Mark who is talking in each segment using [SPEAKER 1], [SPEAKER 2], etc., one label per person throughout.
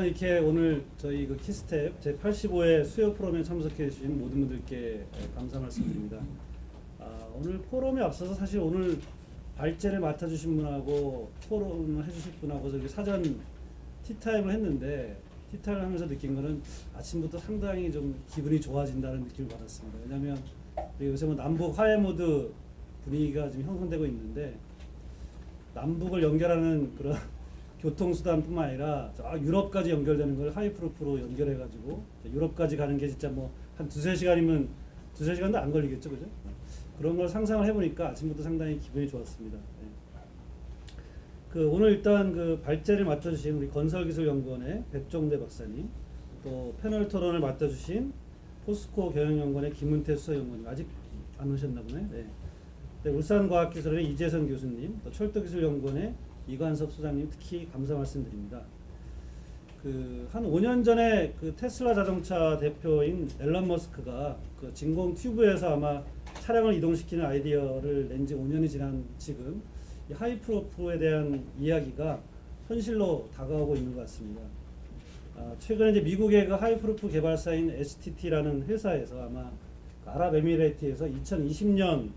[SPEAKER 1] 이렇게 오늘 저희 그 키스텝 제85회 수요 포럼에 참석해 주신 모든 분들께 감사 말씀드립니다. 오늘 포럼에 앞서서 사실 오늘 발제를 맡아주신 분하고 토론을 해주실 분하고 저기 사전 티타임을 했는데 티타임을 하면서 느낀 거는 아침부터 상당히 좀 기분이 좋아진다는 느낌을 받았습니다. 왜냐하면 요새 뭐 남북 화해 모드 분위기가 지금 형성되고 있는데 남북을 연결하는 그런 교통수단뿐만 아니라 유럽까지 연결되는 걸 하이프루프로 연결해가지고 유럽까지 가는 게 진짜 뭐 한 두세 시간이면 두세 시간도 안 걸리겠죠, 그죠? 그런 걸 상상을 해보니까 아침부터 상당히 기분이 좋았습니다. 그 오늘 일단 그 발제를 맡아주신 우리 건설기술연구원의 백종대 박사님, 또 패널 토론을 맡아주신 포스코 경영연구원의 김은태 수석연구원님 아직 안 오셨나 보네. 네, 울산과학기술원의 이재선 교수님, 또 철도기술연구원의 이관섭 소장님 특히 감사 말씀드립니다. 그 한 5년 전에 그 테슬라 자동차 대표인 앨런 머스크가 그 진공 튜브에서 아마 차량을 이동시키는 아이디어를 낸 지 5년이 지난 지금 이 하이프루프에 대한 이야기가 현실로 다가오고 있는 것 같습니다. 최근에 이제 미국의 그 하이프루프 개발사인 STT라는 회사에서 아마 아랍에미레이트에서 2020년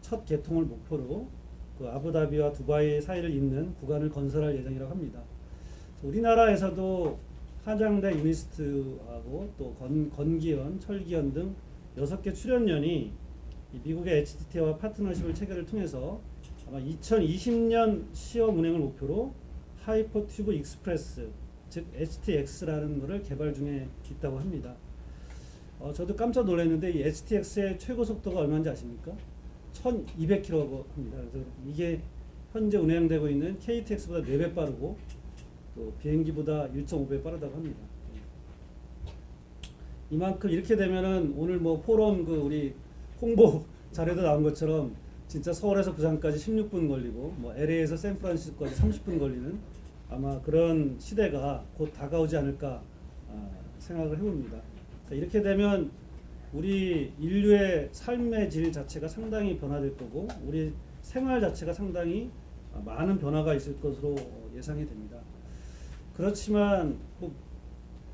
[SPEAKER 1] 첫 개통을 목표로 그 아부다비와 두바이 사이를 잇는 구간을 건설할 예정이라고 합니다. 우리나라에서도 한양대 유니스트하고 또 건기현, 철기현 등 6개 출연연이 미국의 HTT와 파트너십을 체결을 통해서 아마 2020년 시험 운행을 목표로 하이퍼튜브 익스프레스, 즉 HTX라는 것을 개발 중에 있다고 합니다. 저도 깜짝 놀랐는데 이 HTX의 최고 속도가 얼마인지 아십니까? 1200km라고 합니다. 그래서 이게 현재 운행되고 있는 KTX보다 4배 빠르고 또 비행기보다 1.5배 빠르다고 합니다. 이만큼 이렇게 되면은 오늘 뭐 포럼 그 우리 홍보 자료도 나온 것처럼 진짜 서울에서 부산까지 16분 걸리고 뭐 LA에서 샌프란시스코까지 30분 걸리는 아마 그런 시대가 곧 다가오지 않을까 생각을 해봅니다. 이렇게 되면 우리 인류의 삶의 질 자체가 상당히 변화될 거고 우리 생활 자체가 상당히 많은 변화가 있을 것으로 예상이 됩니다. 그렇지만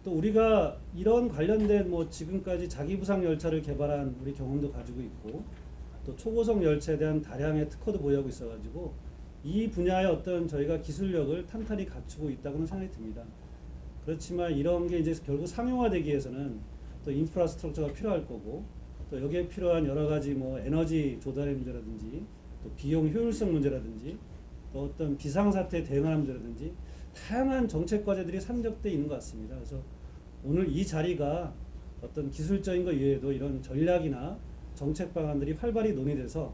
[SPEAKER 1] 또 우리가 이런 관련된 뭐 지금까지 자기부상 열차를 개발한 우리 경험도 가지고 있고 또 초고속 열차에 대한 다량의 특허도 보유하고 있어가지고 이 분야의 어떤 저희가 기술력을 탄탄히 갖추고 있다고는 생각이 듭니다. 그렇지만 이런 게 이제 결국 상용화되기 위해서는 또 인프라스트럭처가 필요할 거고 또 여기에 필요한 여러 가지 뭐 에너지 조달의 문제라든지 또 비용 효율성 문제라든지 또 어떤 비상사태에 대응하는 문제라든지 다양한 정책 과제들이 산적돼 있는 것 같습니다. 그래서 오늘 이 자리가 어떤 기술적인 것 이외에도 이런 전략이나 정책 방안들이 활발히 논의돼서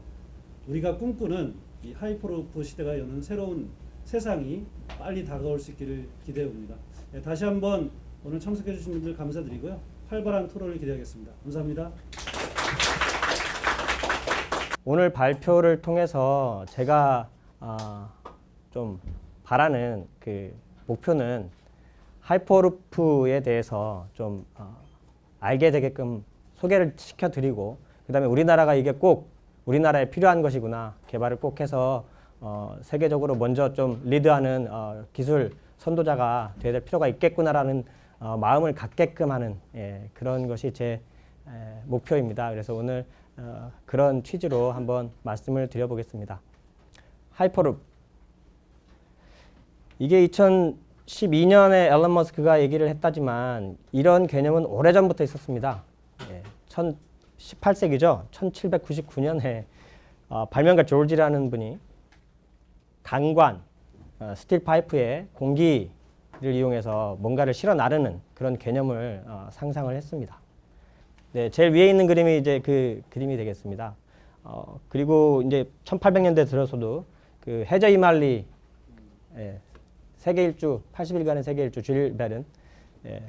[SPEAKER 1] 우리가 꿈꾸는 이 하이퍼루프 시대가 여는 새로운 세상이 빨리 다가올 수 있기를 기대해 봅니다. 다시 한번 오늘 참석해 주신 분들 감사드리고요. 활발한 토론을 기대하겠습니다. 감사합니다.
[SPEAKER 2] 오늘 발표를 통해서 제가 좀 바라는 그 목표는 하이퍼루프에 대해서 좀 알게 되게끔 소개를 시켜드리고 그다음에 우리나라가 이게 꼭 우리나라에 필요한 것이구나 개발을 꼭 해서 세계적으로 먼저 좀 리드하는 기술 선도자가 되어야 될 필요가 있겠구나라는 마음을 갖게끔 하는 그런 것이 제 목표입니다. 그래서 오늘 그런 취지로 한번 말씀을 드려보겠습니다. 하이퍼루프 이게 2012년에 앨런 머스크가 얘기를 했다지만 이런 개념은 오래전부터 있었습니다. 18세기죠. 1799년에 발명가 조지라는 분이 강관, 스틸 파이프에 공기를 이용해서 뭔가를 실어 나르는 그런 개념을 상상을 했습니다. 네, 제일 위에 있는 그림이 이제 그 그림이 되겠습니다. 그리고 이제 1800년대 들어서도 그 해저 이말리 세계 일주 80일간의 세계 일주 줄 베른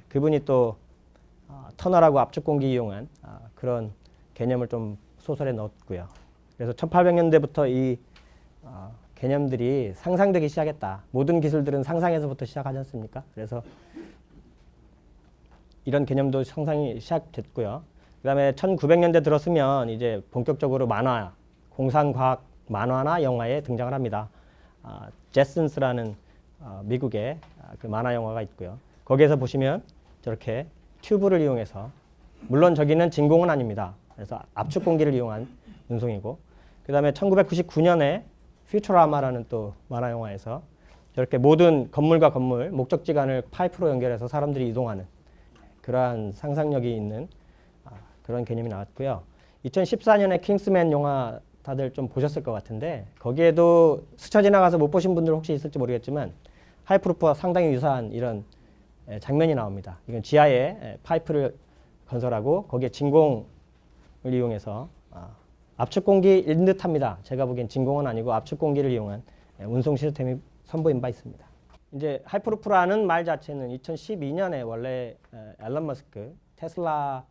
[SPEAKER 2] 그분이 또 터널하고 압축 공기 이용한 그런 개념을 좀 소설에 넣었고요. 그래서 1800년대부터 이 개념들이 상상되기 시작했다. 모든 기술들은 상상에서부터 시작하지 않습니까? 그래서 이런 개념도 상상이 시작됐고요. 그 다음에 1900년대 들었으면 이제 본격적으로 만화, 공상과학 만화나 영화에 등장을 합니다. 제슨스라는 미국의 그 만화 영화가 있고요. 거기에서 보시면 저렇게 튜브를 이용해서, 물론 저기는 진공은 아닙니다. 그래서 압축 공기를 이용한 운송이고, 그 다음에 1999년에 퓨처라마라는 또 만화 영화에서 저렇게 모든 건물과 건물, 목적지 간을 파이프로 연결해서 사람들이 이동하는 그러한 상상력이 있는 그런 개념이 나왔고요. 2014년에 킹스맨 영화 다들 좀 보셨을 것 같은데, 거기에도 스쳐 지나가서 못 보신 분들 혹시 있을지 모르겠지만 하이프루프와 상당히 유사한 이런 장면이 나옵니다. 이건 지하에 파이프를 건설하고 거기에 진공을 이용해서 압축 공기인 듯합니다. 제가 보기엔 진공은 아니고 압축 공기를 이용한 운송 시스템이 선보인 바 있습니다. 이제 하이퍼루프라는 말 자체는 2012년에 원래 앨런 머스크 테슬라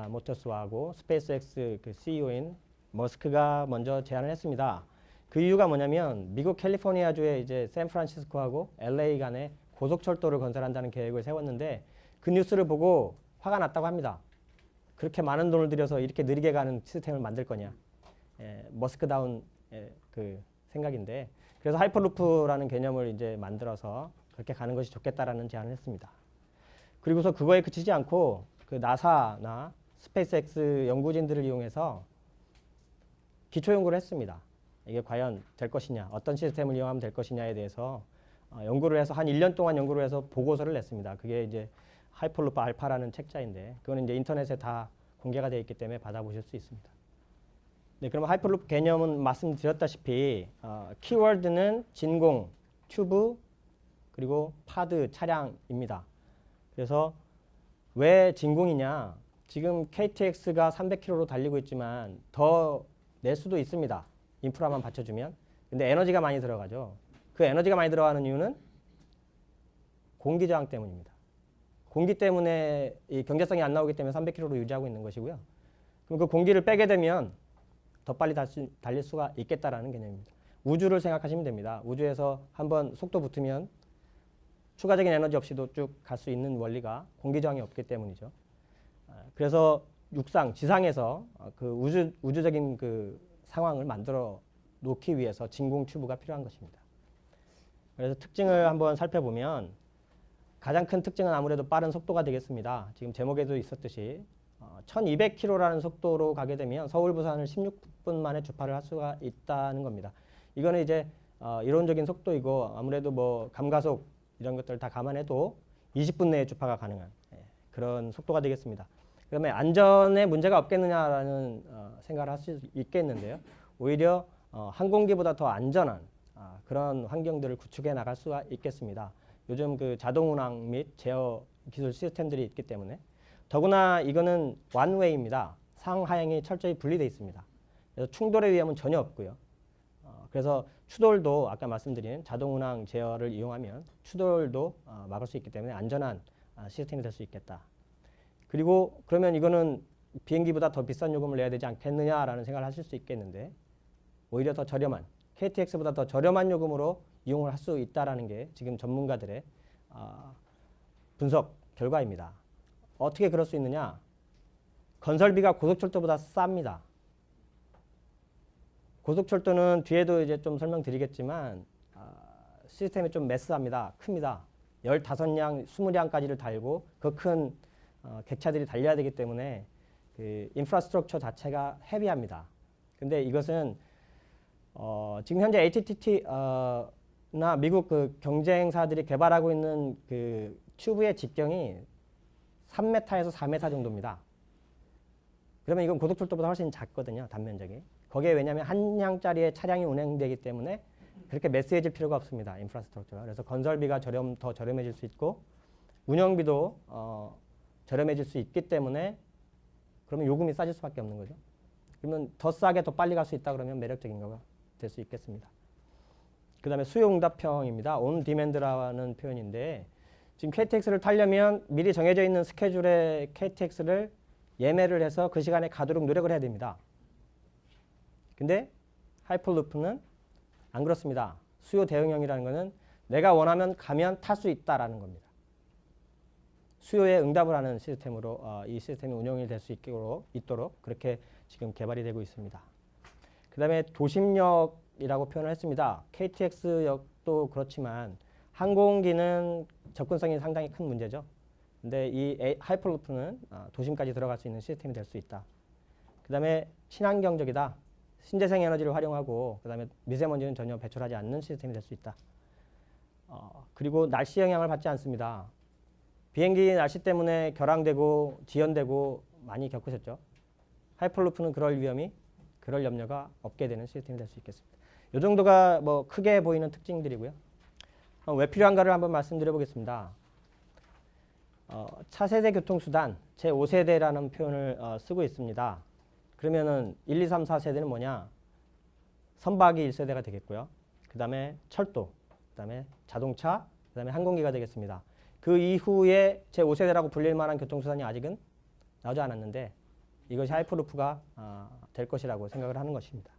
[SPEAKER 2] 모터스하고 스페이스X 그 CEO인 머스크가 먼저 제안을 했습니다. 그 이유가 뭐냐면 미국 캘리포니아주의 이제 샌프란시스코하고 LA 간에 고속철도를 건설한다는 계획을 세웠는데, 그 뉴스를 보고 화가 났다고 합니다. 그렇게 많은 돈을 들여서 이렇게 느리게 가는 시스템을 만들 거냐. 머스크다운 그 생각인데, 그래서 하이퍼루프라는 개념을 이제 만들어서 그렇게 가는 것이 좋겠다라는 제안을 했습니다. 그리고서 그거에 그치지 않고 그 나사나 스페이스X 연구진들을 이용해서 기초 연구를 했습니다. 이게 과연 될 것이냐, 어떤 시스템을 이용하면 될 것이냐에 대해서 연구를 해서 한 1년 동안 연구를 해서 보고서를 냈습니다. 그게 이제 하이퍼루프 알파라는 책자인데, 그거는 이제 인터넷에 다 공개가 되어 있기 때문에 받아보실 수 있습니다. 네, 그럼 하이퍼루프 개념은 말씀드렸다시피 키워드는 진공, 튜브, 그리고 파드, 차량입니다. 그래서 왜 진공이냐? 지금 KTX가 300km로 달리고 있지만 더 낼 수도 있습니다. 인프라만 받쳐주면. 근데 에너지가 많이 들어가죠. 그 에너지가 많이 들어가는 이유는 공기 저항 때문입니다. 공기 때문에 이 경제성이 안 나오기 때문에 300km로 유지하고 있는 것이고요. 그럼 그 공기를 빼게 되면 더 빨리 달릴 수가 있겠다라는 개념입니다. 우주를 생각하시면 됩니다. 우주에서 한번 속도 붙으면 추가적인 에너지 없이도 쭉 갈 수 있는 원리가 공기 저항이 없기 때문이죠. 그래서 육상, 지상에서 그 우주적인 그 상황을 만들어 놓기 위해서 진공 튜브가 필요한 것입니다. 그래서 특징을 한번 살펴보면 가장 큰 특징은 아무래도 빠른 속도가 되겠습니다. 지금 제목에도 있었듯이 1200km라는 속도로 가게 되면 서울, 부산을 16분 만에 주파를 할 수가 있다는 겁니다. 이거는 이제 이론적인 속도이고, 아무래도 뭐 감가속 이런 것들 다 감안해도 20분 내에 주파가 가능한 그런 속도가 되겠습니다. 그러면 안전에 문제가 없겠느냐라는 생각을 할 수 있겠는데요. 오히려 항공기보다 더 안전한 그런 환경들을 구축해 나갈 수가 있겠습니다. 요즘 그 자동 운항 및 제어 기술 시스템들이 있기 때문에. 더구나 이거는 원웨이입니다. 상하향이 철저히 분리되어 있습니다. 그래서 충돌의 위험은 전혀 없고요. 그래서 추돌도 아까 말씀드린 자동 운항 제어를 이용하면 추돌도 막을 수 있기 때문에 안전한 시스템이 될 수 있겠다. 그리고 그러면 이거는 비행기보다 더 비싼 요금을 내야 되지 않겠느냐라는 생각을 하실 수 있겠는데, 오히려 더 저렴한, KTX보다 더 저렴한 요금으로 이용을 할 수 있다는 게 지금 전문가들의 분석 결과입니다. 어떻게 그럴 수 있느냐? 건설비가 고속철도보다 쌉니다. 고속철도는 뒤에도 이제 좀 설명드리겠지만 시스템이 좀 메스합니다. 큽니다. 15량, 20량까지를 달고 그 큰 객차들이 달려야 되기 때문에 그 인프라스트럭처 자체가 헤비합니다. 근데 이것은 지금 현재 HTT나 미국 그 경쟁사들이 개발하고 있는 그 튜브의 직경이 3m에서 4m 정도입니다. 그러면 이건 고속철도보다 훨씬 작거든요, 단면적이. 거기에 왜냐하면 한 량짜리의 차량이 운행되기 때문에 그렇게 메시해질 필요가 없습니다, 인프라스트럭처가. 그래서 건설비가 더 저렴해질 수 있고, 운영비도 저렴해질 수 있기 때문에, 그러면 요금이 싸질 수밖에 없는 거죠. 그러면 더 싸게 더 빨리 갈 수 있다 그러면 매력적인 거가 될 수 있겠습니다. 그 다음에 수요응답형입니다. on demand라는 표현인데, 지금 KTX를 타려면 미리 정해져 있는 스케줄에 KTX를 예매를 해서 그 시간에 가도록 노력을 해야 됩니다. 근데 하이퍼루프는 안 그렇습니다. 수요 대응형이라는 것은 내가 원하면 가면 탈 수 있다라는 겁니다. 수요에 응답을 하는 시스템으로 이 시스템이 운영이 될 수 있도록 그렇게 지금 개발이 되고 있습니다. 그 다음에 도심역이라고 표현을 했습니다. KTX역도 그렇지만 항공기는 접근성이 상당히 큰 문제죠. 근데 이 하이퍼루프는 도심까지 들어갈 수 있는 시스템이 될 수 있다. 그 다음에 친환경적이다. 신재생 에너지를 활용하고 그 다음에 미세먼지는 전혀 배출하지 않는 시스템이 될 수 있다. 그리고 날씨 영향을 받지 않습니다. 비행기 날씨 때문에 결항되고 지연되고 많이 겪으셨죠. 하이퍼루프는 그럴 위험이, 그럴 염려가 없게 되는 시스템이 될 수 있겠습니다. 이 정도가 뭐 크게 보이는 특징들이고요. 왜 필요한가를 한번 말씀드려 보겠습니다. 차세대 교통수단 제5세대라는 표현을 쓰고 있습니다. 그러면은 1, 2, 3, 4세대는 뭐냐? 선박이 1세대가 되겠고요. 그 다음에 철도, 그 다음에 자동차, 그 다음에 항공기가 되겠습니다. 그 이후에 제5세대라고 불릴 만한 교통수단이 아직은 나오지 않았는데 이것이 하이퍼루프가 될 것이라고 생각을 하는 것입니다.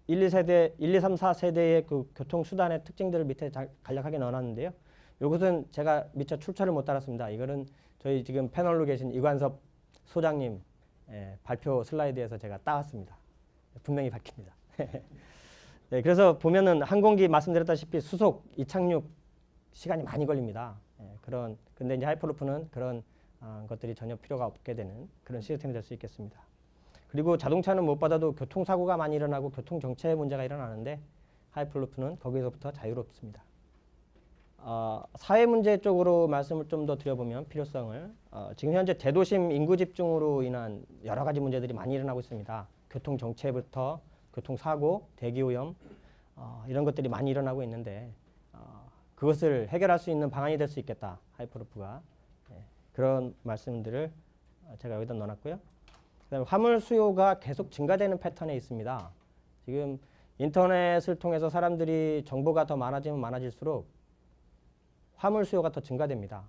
[SPEAKER 2] 1, 2세대, 1, 2, 3, 4세대의 그 교통수단의 특징들을 밑에 간략하게 넣어놨는데요. 이것은 제가 미처 출처를 못 달았습니다. 이거는 저희 지금 패널로 계신 이관섭 소장님 발표 슬라이드에서 제가 따왔습니다. 분명히 밝힙니다. 네, 그래서 보면은 항공기 말씀드렸다시피 수속, 이착륙 시간이 많이 걸립니다. 근데 이제 하이퍼루프는 그런 것들이 전혀 필요가 없게 되는 그런 시스템이 될 수 있겠습니다. 그리고 자동차는 무엇보다도 교통사고가 많이 일어나고 교통정체 문제가 일어나는데 하이퍼루프는 거기서부터 자유롭습니다. 사회문제 쪽으로 말씀을 좀 더 드려보면 필요성을 지금 현재 대도심 인구 집중으로 인한 여러 가지 문제들이 많이 일어나고 있습니다. 교통정체부터 교통사고, 대기오염 이런 것들이 많이 일어나고 있는데 그것을 해결할 수 있는 방안이 될 수 있겠다. 하이퍼루프가. 그런 말씀들을 제가 여기다 넣어놨고요. 그다음에 화물 수요가 계속 증가되는 패턴에 있습니다. 지금 인터넷을 통해서 사람들이 정보가 더 많아지면 많아질수록 화물 수요가 더 증가됩니다.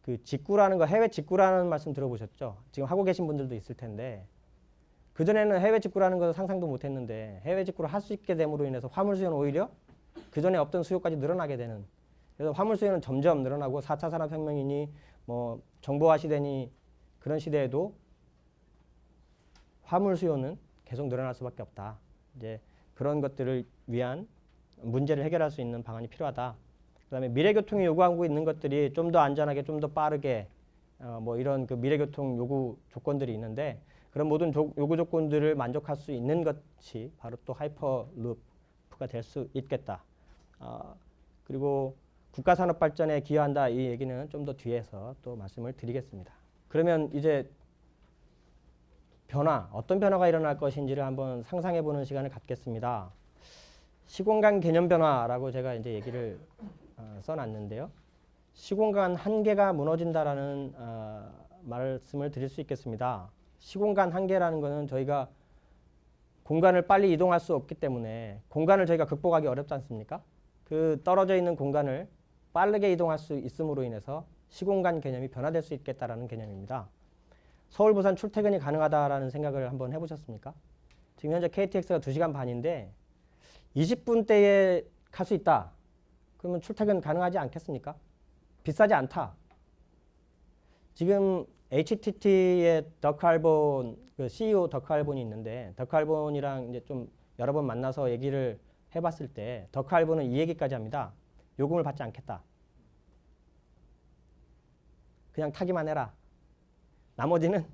[SPEAKER 2] 그 직구라는 거, 해외 직구라는 말씀 들어보셨죠? 지금 하고 계신 분들도 있을 텐데 그전에는 해외 직구라는 거 상상도 못 했는데 해외 직구를 할 수 있게 됨으로 인해서 화물 수요는 오히려 그전에 없던 수요까지 늘어나게 되는, 그래서 화물 수요는 점점 늘어나고 4차 산업혁명이니 뭐 정보화 시대니 그런 시대에도 화물 수요는 계속 늘어날 수밖에 없다. 이제 그런 것들을 위한 문제를 해결할 수 있는 방안이 필요하다. 그다음에 미래교통이 요구하고 있는 것들이 좀 더 안전하게, 좀 더 빠르게 뭐 이런 그 미래교통 요구 조건들이 있는데 그런 모든 요구 조건들을 만족할 수 있는 것이 바로 또 하이퍼루프가 될 수 있겠다. 그리고 국가산업 발전에 기여한다, 이 얘기는 좀 더 뒤에서 또 말씀을 드리겠습니다. 그러면 이제 어떤 변화가 일어날 것인지를 한번 상상해 보는 시간을 갖겠습니다. 시공간 개념 변화라고 제가 이제 얘기를 써놨는데요. 시공간 한계가 무너진다라는 말씀을 드릴 수 있겠습니다. 시공간 한계라는 것은 저희가 공간을 빨리 이동할 수 없기 때문에 공간을 저희가 극복하기 어렵지 않습니까? 그 떨어져 있는 공간을 빠르게 이동할 수 있음으로 인해서 시공간 개념이 변화될 수 있겠다라는 개념입니다. 서울, 부산 출퇴근이 가능하다라는 생각을 한번 해보셨습니까? 지금 현재 KTX가 2시간 반인데 20분대에 갈 수 있다. 그러면 출퇴근 가능하지 않겠습니까? 비싸지 않다. 지금 HTT의 더칼본, 그 CEO 더칼본이 있는데 더칼본이랑 이제 좀 여러 번 만나서 얘기를 해봤을 때 더칼본은 이 얘기까지 합니다. 요금을 받지 않겠다. 그냥 타기만 해라. 나머지는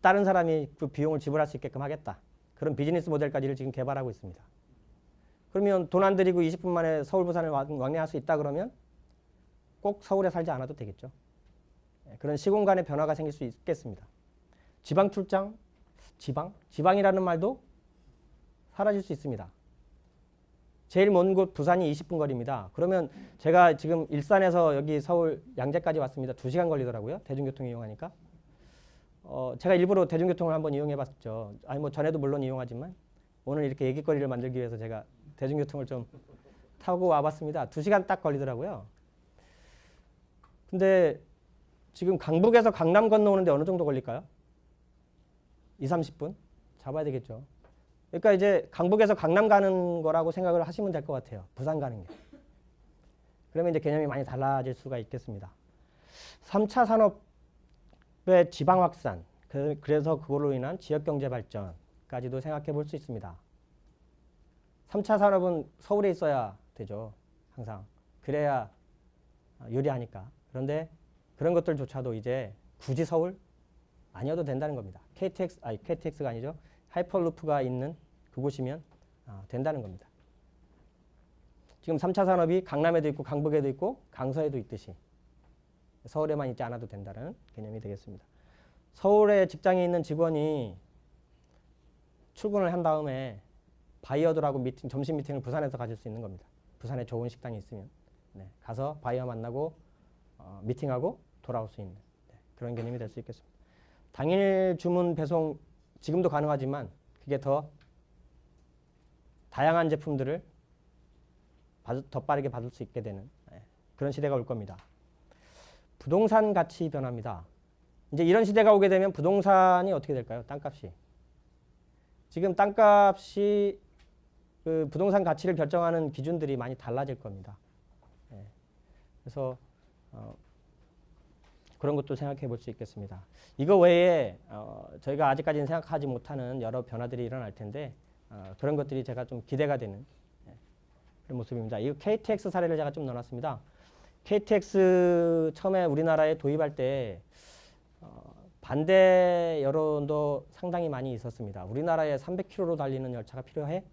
[SPEAKER 2] 다른 사람이 그 비용을 지불할 수 있게끔 하겠다. 그런 비즈니스 모델까지를 지금 개발하고 있습니다. 그러면 돈 안 들이고 20분 만에 서울, 부산을 왕래할 수 있다 그러면 꼭 서울에 살지 않아도 되겠죠. 그런 시공간의 변화가 생길 수 있겠습니다. 지방 출장, 지방이라는 말도 사라질 수 있습니다. 제일 먼 곳 부산이 20분 거리입니다. 그러면 제가 지금 일산에서 여기 서울 양재까지 왔습니다. 2시간 걸리더라고요. 대중교통 이용하니까. 제가 일부러 대중교통을 한번 이용해 봤죠. 아니 뭐 전에도 물론 이용하지만 오늘 이렇게 얘기거리를 만들기 위해서 제가 대중교통을 좀 타고 와봤습니다. 2시간 딱 걸리더라고요. 근데 지금 강북에서 강남 건너오는데 어느 정도 걸릴까요? 2, 30분? 잡아야 되겠죠. 그러니까 이제 강북에서 강남 가는 거라고 생각을 하시면 될 것 같아요. 부산 가는 게. 그러면 이제 개념이 많이 달라질 수가 있겠습니다. 3차 산업의 지방 확산, 그래서 그걸로 인한 지역경제 발전까지도 생각해 볼 수 있습니다. 3차 산업은 서울에 있어야 되죠. 항상. 그래야 유리하니까. 그런데 그런 것들조차도 이제 굳이 서울 아니어도 된다는 겁니다. KTX가 아니죠. 하이퍼루프가 있는 그곳이면 된다는 겁니다. 지금 3차 산업이 강남에도 있고 강북에도 있고 강서에도 있듯이 서울에만 있지 않아도 된다는 개념이 되겠습니다. 서울에 직장에 있는 직원이 출근을 한 다음에 바이어들하고 점심 미팅을 부산에서 가질 수 있는 겁니다. 부산에 좋은 식당이 있으면 가서 바이어 만나고 미팅하고 돌아올 수 있는 그런 개념이 될 수 있겠습니다. 당일 주문 배송 지금도 가능하지만 그게 더 다양한 제품들을 더 빠르게 받을 수 있게 되는 그런 시대가 올 겁니다. 부동산 가치 변화입니다. 이제 이런 시대가 오게 되면 부동산이 어떻게 될까요? 땅값이. 지금 땅값이 그 부동산 가치를 결정하는 기준들이 많이 달라질 겁니다. 그래서 그런 것도 생각해 볼 수 있겠습니다. 이거 외에 저희가 아직까지는 생각하지 못하는 여러 변화들이 일어날 텐데 그런 것들이 제가 좀 기대가 되는 그런 모습입니다. 이 KTX 사례를 제가 좀 넣어놨습니다. KTX 처음에 우리나라에 도입할 때 반대 여론도 상당히 많이 있었습니다. 우리나라에 300km로 달리는 열차가 필요해?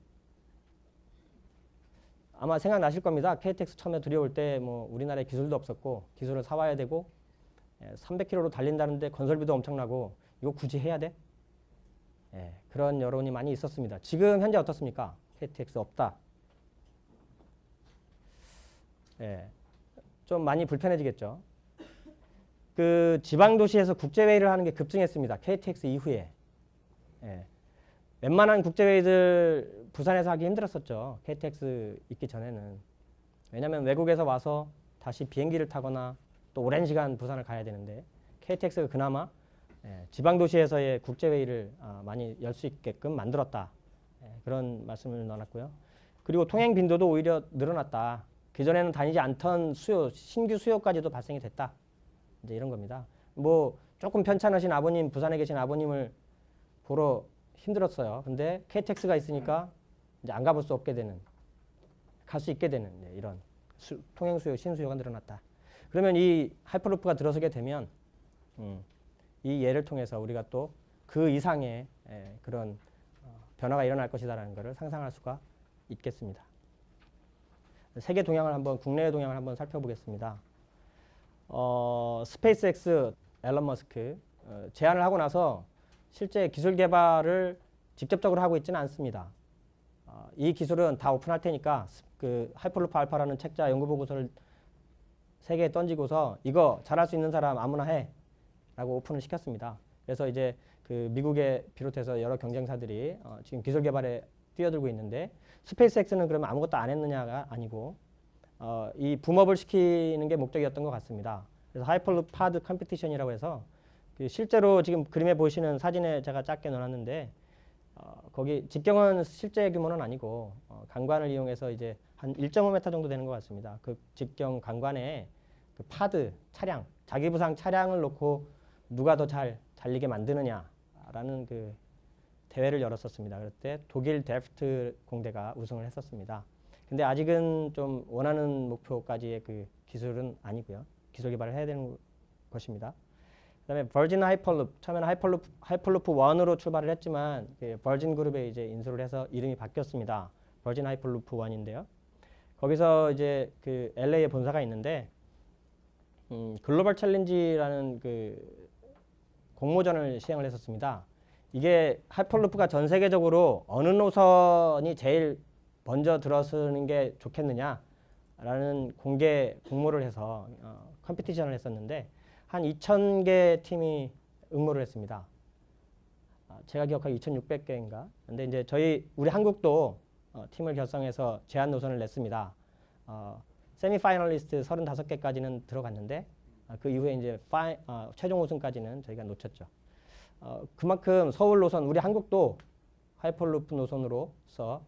[SPEAKER 2] 아마 생각나실 겁니다. KTX 처음에 들여올 때 뭐 우리나라에 기술도 없었고 기술을 사와야 되고 300km로 달린다는데 건설비도 엄청나고 이거 굳이 해야 돼? 그런 여론이 많이 있었습니다. 지금 현재 어떻습니까? KTX 없다. 좀 많이 불편해지겠죠. 그 지방 도시에서 국제회의를 하는 게 급증했습니다. KTX 이후에. 웬만한 국제회의들 부산에서 하기 힘들었었죠. KTX 있기 전에는. 왜냐하면 외국에서 와서 다시 비행기를 타거나 또 오랜 시간 부산을 가야 되는데 KTX가 그나마 지방 도시에서의 국제회의를 많이 열 수 있게끔 만들었다. 그런 말씀을 넣어놨고요. 그리고 통행 빈도도 오히려 늘어났다. 그전에는 다니지 않던 수요, 신규 수요까지도 발생이 됐다. 이제 이런 겁니다. 뭐 조금 편찮으신 아버님, 부산에 계신 아버님을 보러 힘들었어요. 근데 KTX가 있으니까 이제 안 가볼 수 없게 되는, 갈 수 있게 되는 이런 통행 수요, 신수요가 늘어났다. 그러면 이 하이퍼루프가 들어서게 되면 이 예를 통해서 우리가 또 그 이상의 그런 변화가 일어날 것이다라는 것을 상상할 수가 있겠습니다. 세계 동향을 한번, 국내의 동향을 한번 살펴보겠습니다. 스페이스X 앨런 머스크 제안을 하고 나서 실제 기술 개발을 직접적으로 하고 있지는 않습니다. 이 기술은 다 오픈할 테니까 그 하이퍼루프 알파라는 책자 연구 보고서를 세계에 던지고서 이거 잘할 수 있는 사람 아무나 해 라고 오픈을 시켰습니다. 그래서 이제 그 미국에 비롯해서 여러 경쟁사들이 지금 기술 개발에 뛰어들고 있는데 스페이스X는 그러면 아무것도 안 했느냐가 아니고 이 붐업을 시키는 게 목적이었던 것 같습니다. 그래서 하이퍼루프 파드 컴피티션이라고 해서 그 실제로 지금 그림에 보시는 사진에 제가 작게 넣어놨는데 거기 직경은 실제 규모는 아니고 강관을 이용해서 이제 한 1.5m 정도 되는 것 같습니다. 그 직경 강관에 그 파드 차량, 자기부상 차량을 놓고 누가 더 잘 달리게 만드느냐라는 그 대회를 열었었습니다. 그때 독일 델프트 공대가 우승을 했었습니다. 근데 아직은 좀 원하는 목표까지의 그 기술은 아니고요. 기술 개발을 해야 되는 것입니다. 그다음에 버진 하이퍼루프, 처음에는 하이퍼루프 1으로 출발을 했지만 버진 그룹에 이제 인수를 해서 이름이 바뀌었습니다. 버진 하이퍼루프 1인데요. 거기서 이제 그 LA에 본사가 있는데 글로벌 챌린지라는 그 공모전을 시행을 했었습니다. 이게 하이퍼루프가 전 세계적으로 어느 노선이 제일 먼저 들어서는 게 좋겠느냐라는 공개 공모를 해서 컴피티션을 했었는데 한 2,000개 팀이 응모를 했습니다. 제가 기억하기 2,600개인가. 근데 이제 우리 한국도 팀을 결성해서 제한 노선을 냈습니다. 세미파이널리스트 35개까지는 들어갔는데 그 이후에 이제 최종 우승까지는 저희가 놓쳤죠. 그만큼 서울 노선, 우리 한국도 하이퍼루프 노선으로서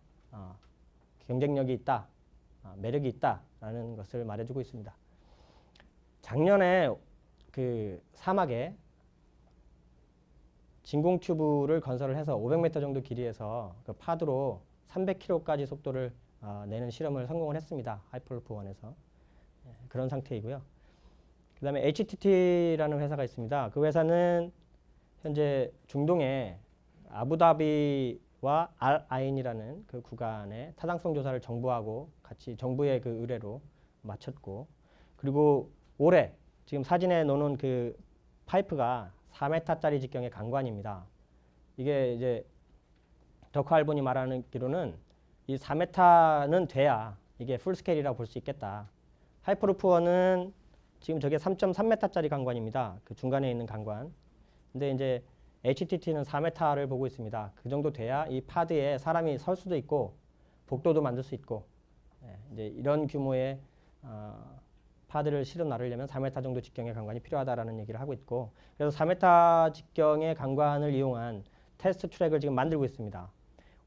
[SPEAKER 2] 경쟁력이 있다, 매력이 있다라는 것을 말해주고 있습니다. 작년에 그 사막에 진공 튜브를 건설을 해서 500m 정도 길이에서 그 파드로 300km까지 속도를 내는 실험을 성공을 했습니다. 하이퍼루프 1에서. 그런 상태이고요. 그 다음에 HTT라는 회사가 있습니다. 그 회사는 현재 중동에 아부다비와 알아인이라는 그 구간의 타당성 조사를 정부하고 같이 정부의 그 의뢰로 마쳤고, 그리고 올해 지금 사진에 놓는 그 파이프가 4m짜리 직경의 강관입니다. 이게 이제 덕화알본이 말하기로는 이 4m는 돼야 이게 풀스케일이라고 볼 수 있겠다. 하이퍼루프1은 지금 저게 3.3m짜리 강관입니다. 그 중간에 있는 강관. 근데 이제 HTT는 4m를 보고 있습니다. 그 정도 돼야 이 파드에 사람이 설 수도 있고 복도도 만들 수 있고, 이제 이런 규모의 파드를 실어 나르려면 4m 정도 직경의 강관이 필요하다라는 얘기를 하고 있고, 그래서 4m 직경의 강관을 이용한 테스트 트랙을 지금 만들고 있습니다.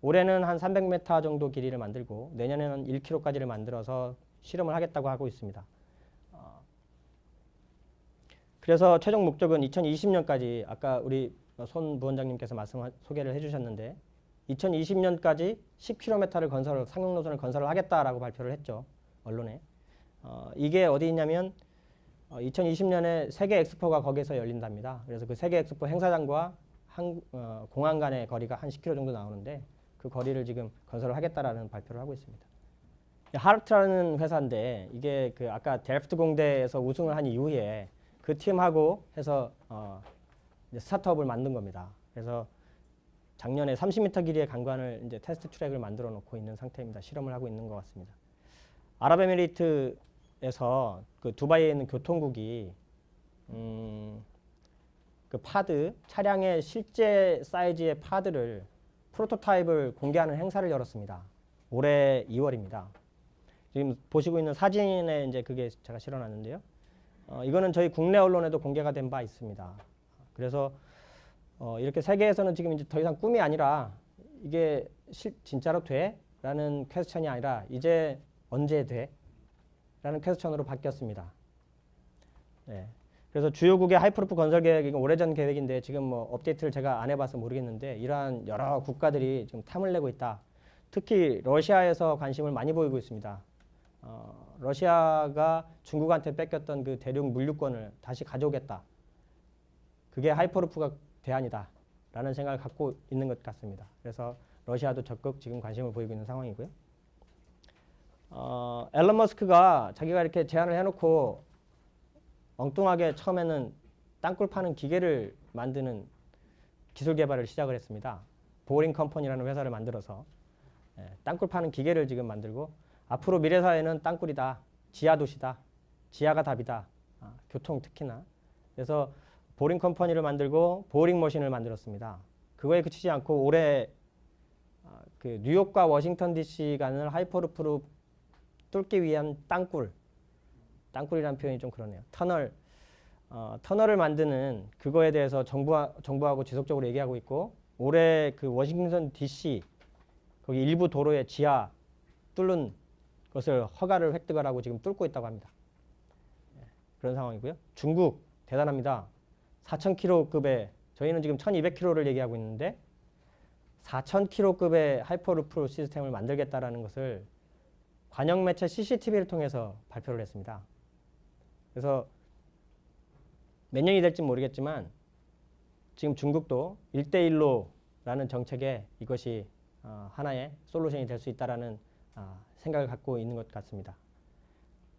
[SPEAKER 2] 올해는 한 300m 정도 길이를 만들고 내년에는 1km까지를 만들어서 실험을 하겠다고 하고 있습니다. 그래서 최종 목적은 2020년까지 아까 우리 손 부원장님께서 소개를 해주셨는데 2020년까지 10km를 상용 노선을 건설을 하겠다라고 발표를 했죠. 언론에. 이게 어디 있냐면 2020년에 세계 엑스포가 거기서 열린답니다. 그래서 그 세계 엑스포 행사장과 공항 간의 거리가 한 10km 정도 나오는데 그 거리를 지금 건설을 하겠다라는 발표를 하고 있습니다. 하르트라는 회사인데 이게 그 아까 델프트 공대에서 우승을 한 이후에 그 팀하고 해서 이제 스타트업을 만든 겁니다. 그래서 작년에 30m 길이의 강관을 이제 테스트 트랙을 만들어 놓고 있는 상태입니다. 실험을 하고 있는 것 같습니다. 아랍에미리트에서 그 두바이에 있는 교통국이 그 파드 차량의 실제 사이즈의 파드를 프로토타입을 공개하는 행사를 열었습니다. 올해 2월입니다. 지금 보시고 있는 사진에 이제 그게 제가 실어놨는데요. 이거는 저희 국내 언론에도 공개가 된 바 있습니다. 그래서 이렇게 세계에서는 지금 이제 더 이상 꿈이 아니라 이게 진짜로 돼? 라는 퀘스천이 아니라 이제 언제 돼? 라는 퀘스천으로 바뀌었습니다. 네. 그래서 주요국의 하이퍼루프 건설 계획이 오래전 계획인데 지금 뭐 업데이트를 제가 안 해봐서 모르겠는데 이러한 여러 국가들이 지금 탐을 내고 있다. 특히 러시아에서 관심을 많이 보이고 있습니다. 러시아가 중국한테 뺏겼던 그 대륙 물류권을 다시 가져오겠다. 그게 하이퍼루프가 대안이다. 라는 생각을 갖고 있는 것 같습니다. 그래서 러시아도 적극 지금 관심을 보이고 있는 상황이고요. 앨런 머스크가 자기가 이렇게 제안을 해놓고 엉뚱하게 처음에는 땅굴 파는 기계를 만드는 기술 개발을 시작을 했습니다. 보링 컴퍼니라는 회사를 만들어서 땅굴 파는 기계를 지금 만들고 앞으로 미래 사회는 땅굴이다, 지하 도시다, 지하가 답이다, 교통 특히나. 그래서 보링 컴퍼니를 만들고 보링 머신을 만들었습니다. 그거에 그치지 않고 올해 그 뉴욕과 워싱턴 DC 간을 하이퍼루프로 뚫기 위한 땅굴이라는 표현이 좀 그러네요. 터널을 만드는 그거에 대해서 정부하고 지속적으로 얘기하고 있고, 올해 그 워싱턴 DC 거기 일부 도로의 지하 뚫는 것을 허가를 획득을 하고 지금 뚫고 있다고 합니다. 그런 상황이고요. 중국 대단합니다. 4,000km급의 저희는 지금 1,200km를 얘기하고 있는데 4,000km급의 하이퍼루프 시스템을 만들겠다라는 것을 관영 매체 CCTV를 통해서 발표를 했습니다. 그래서 몇 년이 될지 모르겠지만 지금 중국도 1대1로라는 정책에 이것이 하나의 솔루션이 될 수 있다라는 생각을 갖고 있는 것 같습니다.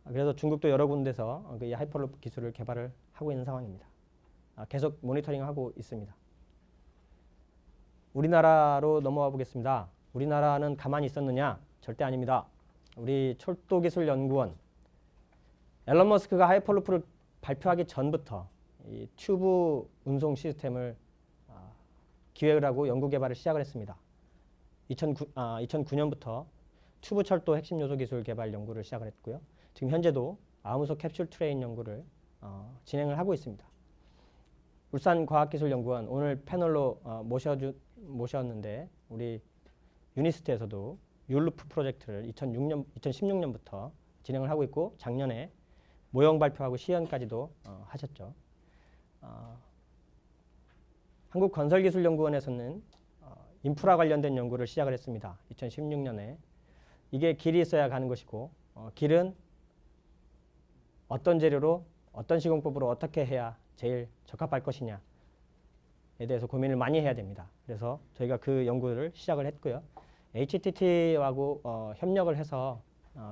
[SPEAKER 2] 그래서 중국도 여러 군데서 이 하이퍼루프 기술을 개발을 하고 있는 상황입니다. 계속 모니터링하고 있습니다. 우리나라로 넘어가 보겠습니다. 우리나라는 가만히 있었느냐? 절대 아닙니다. 우리 철도기술연구원, 앨런 머스크가 하이퍼루프를 발표하기 전부터 이 튜브 운송 시스템을 기획을 하고 연구 개발을 시작을 했습니다. 2009년부터 튜브 철도 핵심 요소 기술 개발 연구를 시작을 했고요. 지금 현재도 아무소 캡슐 트레인 연구를 진행을 하고 있습니다. 울산과학기술연구원 오늘 패널로 모셨는데 우리 유니스트에서도 율루프 프로젝트를 2016년부터 진행을 하고 있고 작년에 모형 발표하고 시연까지도 하셨죠. 한국건설기술연구원에서는 인프라 관련된 연구를 시작을 했습니다. 2016년에. 이게 길이 있어야 가는 것이고 길은 어떤 재료로 어떤 시공법으로 어떻게 해야 제일 적합할 것이냐에 대해서 고민을 많이 해야 됩니다. 그래서 저희가 그 연구를 시작을 했고요. HTT하고 협력을 해서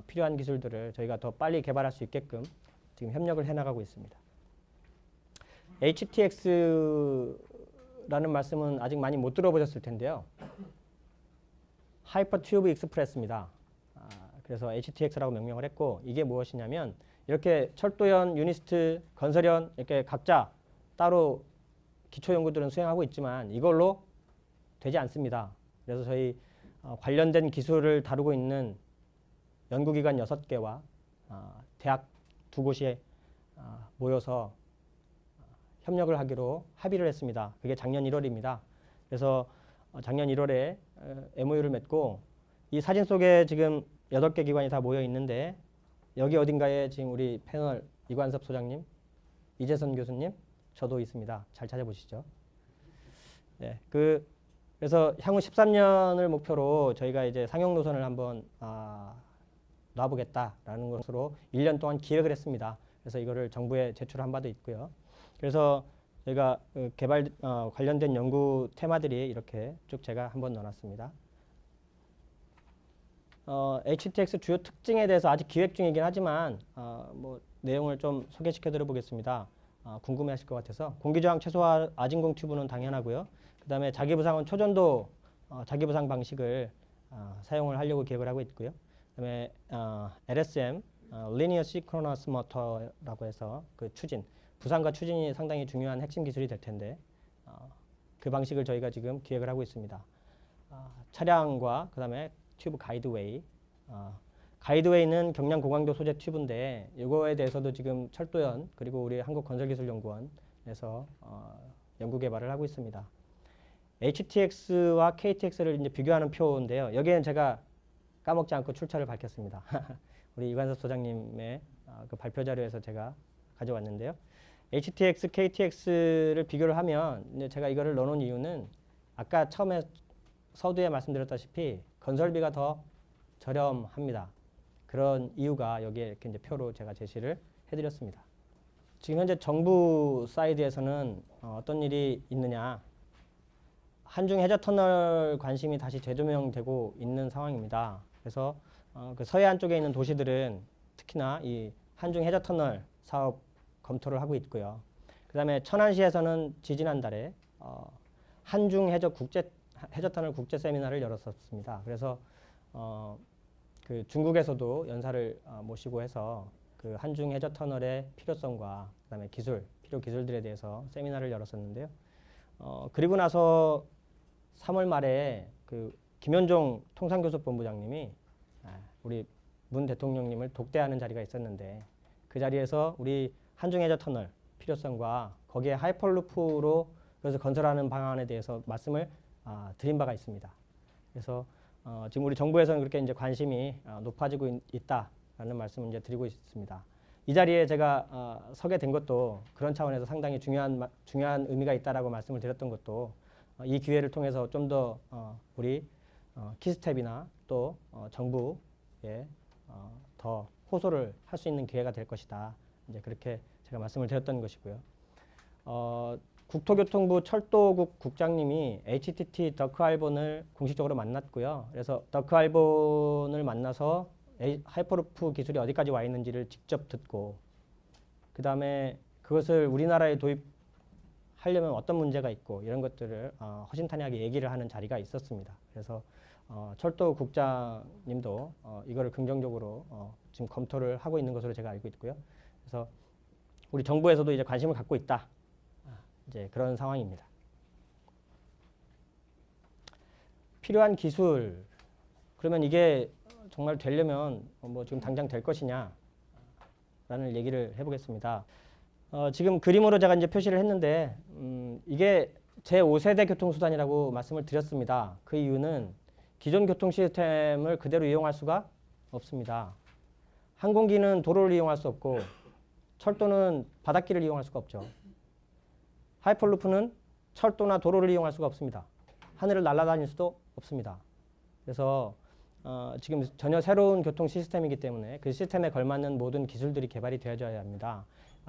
[SPEAKER 2] 필요한 기술들을 저희가 더 빨리 개발할 수 있게끔 지금 협력을 해나가고 있습니다. HTX라는 말씀은 아직 많이 못 들어보셨을 텐데요. 하이퍼 튜브 익스프레스입니다. 그래서 HTX라고 명명을 했고, 이게 무엇이냐면 이렇게 철도연, 유니스트, 건설연 이렇게 각자 따로 기초 연구들은 수행하고 있지만 이걸로 되지 않습니다. 그래서 저희 관련된 기술을 다루고 있는 연구기관 6개와 대학 2곳이 모여서 협력을 하기로 합의를 했습니다. 그게 작년 1월입니다. 그래서 작년 1월에 MOU를 맺고, 이 사진 속에 지금 8개 기관이 다 모여 있는데 여기 어딘가에 지금 우리 패널 이관섭 소장님, 이재선 교수님, 저도 있습니다. 잘 찾아보시죠. 네, 그래서 향후 13년을 목표로 저희가 이제 상용 노선을 한번 놔보겠다라는 것으로 1년 동안 기획을 했습니다. 그래서 이거를 정부에 제출한 바도 있고요. 그래서 저희가 개발 관련된 연구 테마들이 이렇게 쭉 제가 한번 넣어놨습니다. HTX 주요 특징에 대해서 아직 기획 중이긴 하지만 뭐 내용을 좀 소개시켜 드려 보겠습니다. 궁금해하실 것 같아서. 공기저항 최소화 아진공 튜브는 당연하고요. 그 다음에 자기부상은 초전도 자기부상 방식을 사용을 하려고 계획을 하고 있고요. 그 다음에 LSM, Linear Synchronous Motor라고 해서 그 추진, 부상과 추진이 상당히 중요한 핵심 기술이 될 텐데 그 방식을 저희가 지금 기획을 하고 있습니다. 차량과 그 다음에 튜브 가이드웨이, 가이드웨이는 경량 고강도 소재 튜브인데 이거에 대해서도 지금 철도연 그리고 우리 한국건설기술연구원에서 연구 개발을 하고 있습니다. HTX와 KTX를 이제 비교하는 표인데요. 여기에는 제가 까먹지 않고 출처를 밝혔습니다. 우리 이관섭 소장님의 그 발표 자료에서 제가 가져왔는데요. HTX, KTX를 비교를 하면 이제 제가 이거를 넣어놓은 이유는 아까 처음에 서두에 말씀드렸다시피 건설비가 더 저렴합니다. 그런 이유가 여기에 이렇게 이제 표로 제가 제시를 해드렸습니다. 지금 현재 정부 사이드에서는 어떤 일이 있느냐, 한중 해저 터널 관심이 다시 재조명되고 있는 상황입니다. 그래서 그 서해안 쪽에 있는 도시들은 특히나 이 한중 해저 터널 사업 검토를 하고 있고요. 그 다음에 천안시에서는 지지난달에 한중 해저 터널 국제 세미나를 열었었습니다. 그래서 그 중국에서도 연사를 모시고 해서 그 한중 해저 터널의 필요성과 그다음에 필요 기술들에 대해서 세미나를 열었었는데요. 그리고 나서 3월 말에 그 김현종 통상교섭본부장님이 우리 문 대통령님을 독대하는 자리가 있었는데 그 자리에서 우리 한중 해저 터널 필요성과 거기에 하이퍼루프로 그래서 건설하는 방안에 대해서 말씀을 드린 바가 있습니다. 그래서 지금 우리 정부에서는 그렇게 이제 관심이 높아지고 있다라는 말씀을 이제 드리고 있습니다. 이 자리에 제가 서게 된 것도 그런 차원에서 상당히 중요한 의미가 있다라고 말씀을 드렸던 것도 이 기회를 통해서 좀 더 우리 키스텝이나 또 정부에 더 호소를 할 수 있는 기회가 될 것이다. 이제 그렇게 제가 말씀을 드렸던 것이고요. 국토교통부 철도국 국장님이 HTT 더크 알본을 공식적으로 만났고요. 그래서 더크 알본을 만나서 하이퍼루프 기술이 어디까지 와 있는지를 직접 듣고 그 다음에 그것을 우리나라에 도입하려면 어떤 문제가 있고 이런 것들을 허심탄회하게 얘기를 하는 자리가 있었습니다. 그래서 철도 국장님도 이거를 긍정적으로 지금 검토를 하고 있는 것으로 제가 알고 있고요. 그래서 우리 정부에서도 이제 관심을 갖고 있다. 이제 그런 상황입니다. 필요한 기술, 그러면 이게 정말 되려면 뭐 지금 당장 될 것이냐 라는 얘기를 해보겠습니다. 지금 그림으로 제가 이제 표시를 했는데 이게 제5세대 교통수단이라고 말씀을 드렸습니다. 그 이유는 기존 교통 시스템을 그대로 이용할 수가 없습니다. 항공기는 도로를 이용할 수 없고 철도는 바닷길을 이용할 수가 없죠. 하이퍼루프는 철도나 도로를 이용할 수가 없습니다. 하늘을 날아다닐 수도 없습니다. 그래서 지금 전혀 새로운 교통 시스템이기 때문에 그 시스템에 걸맞는 모든 기술들이 개발이 되어져야 합니다.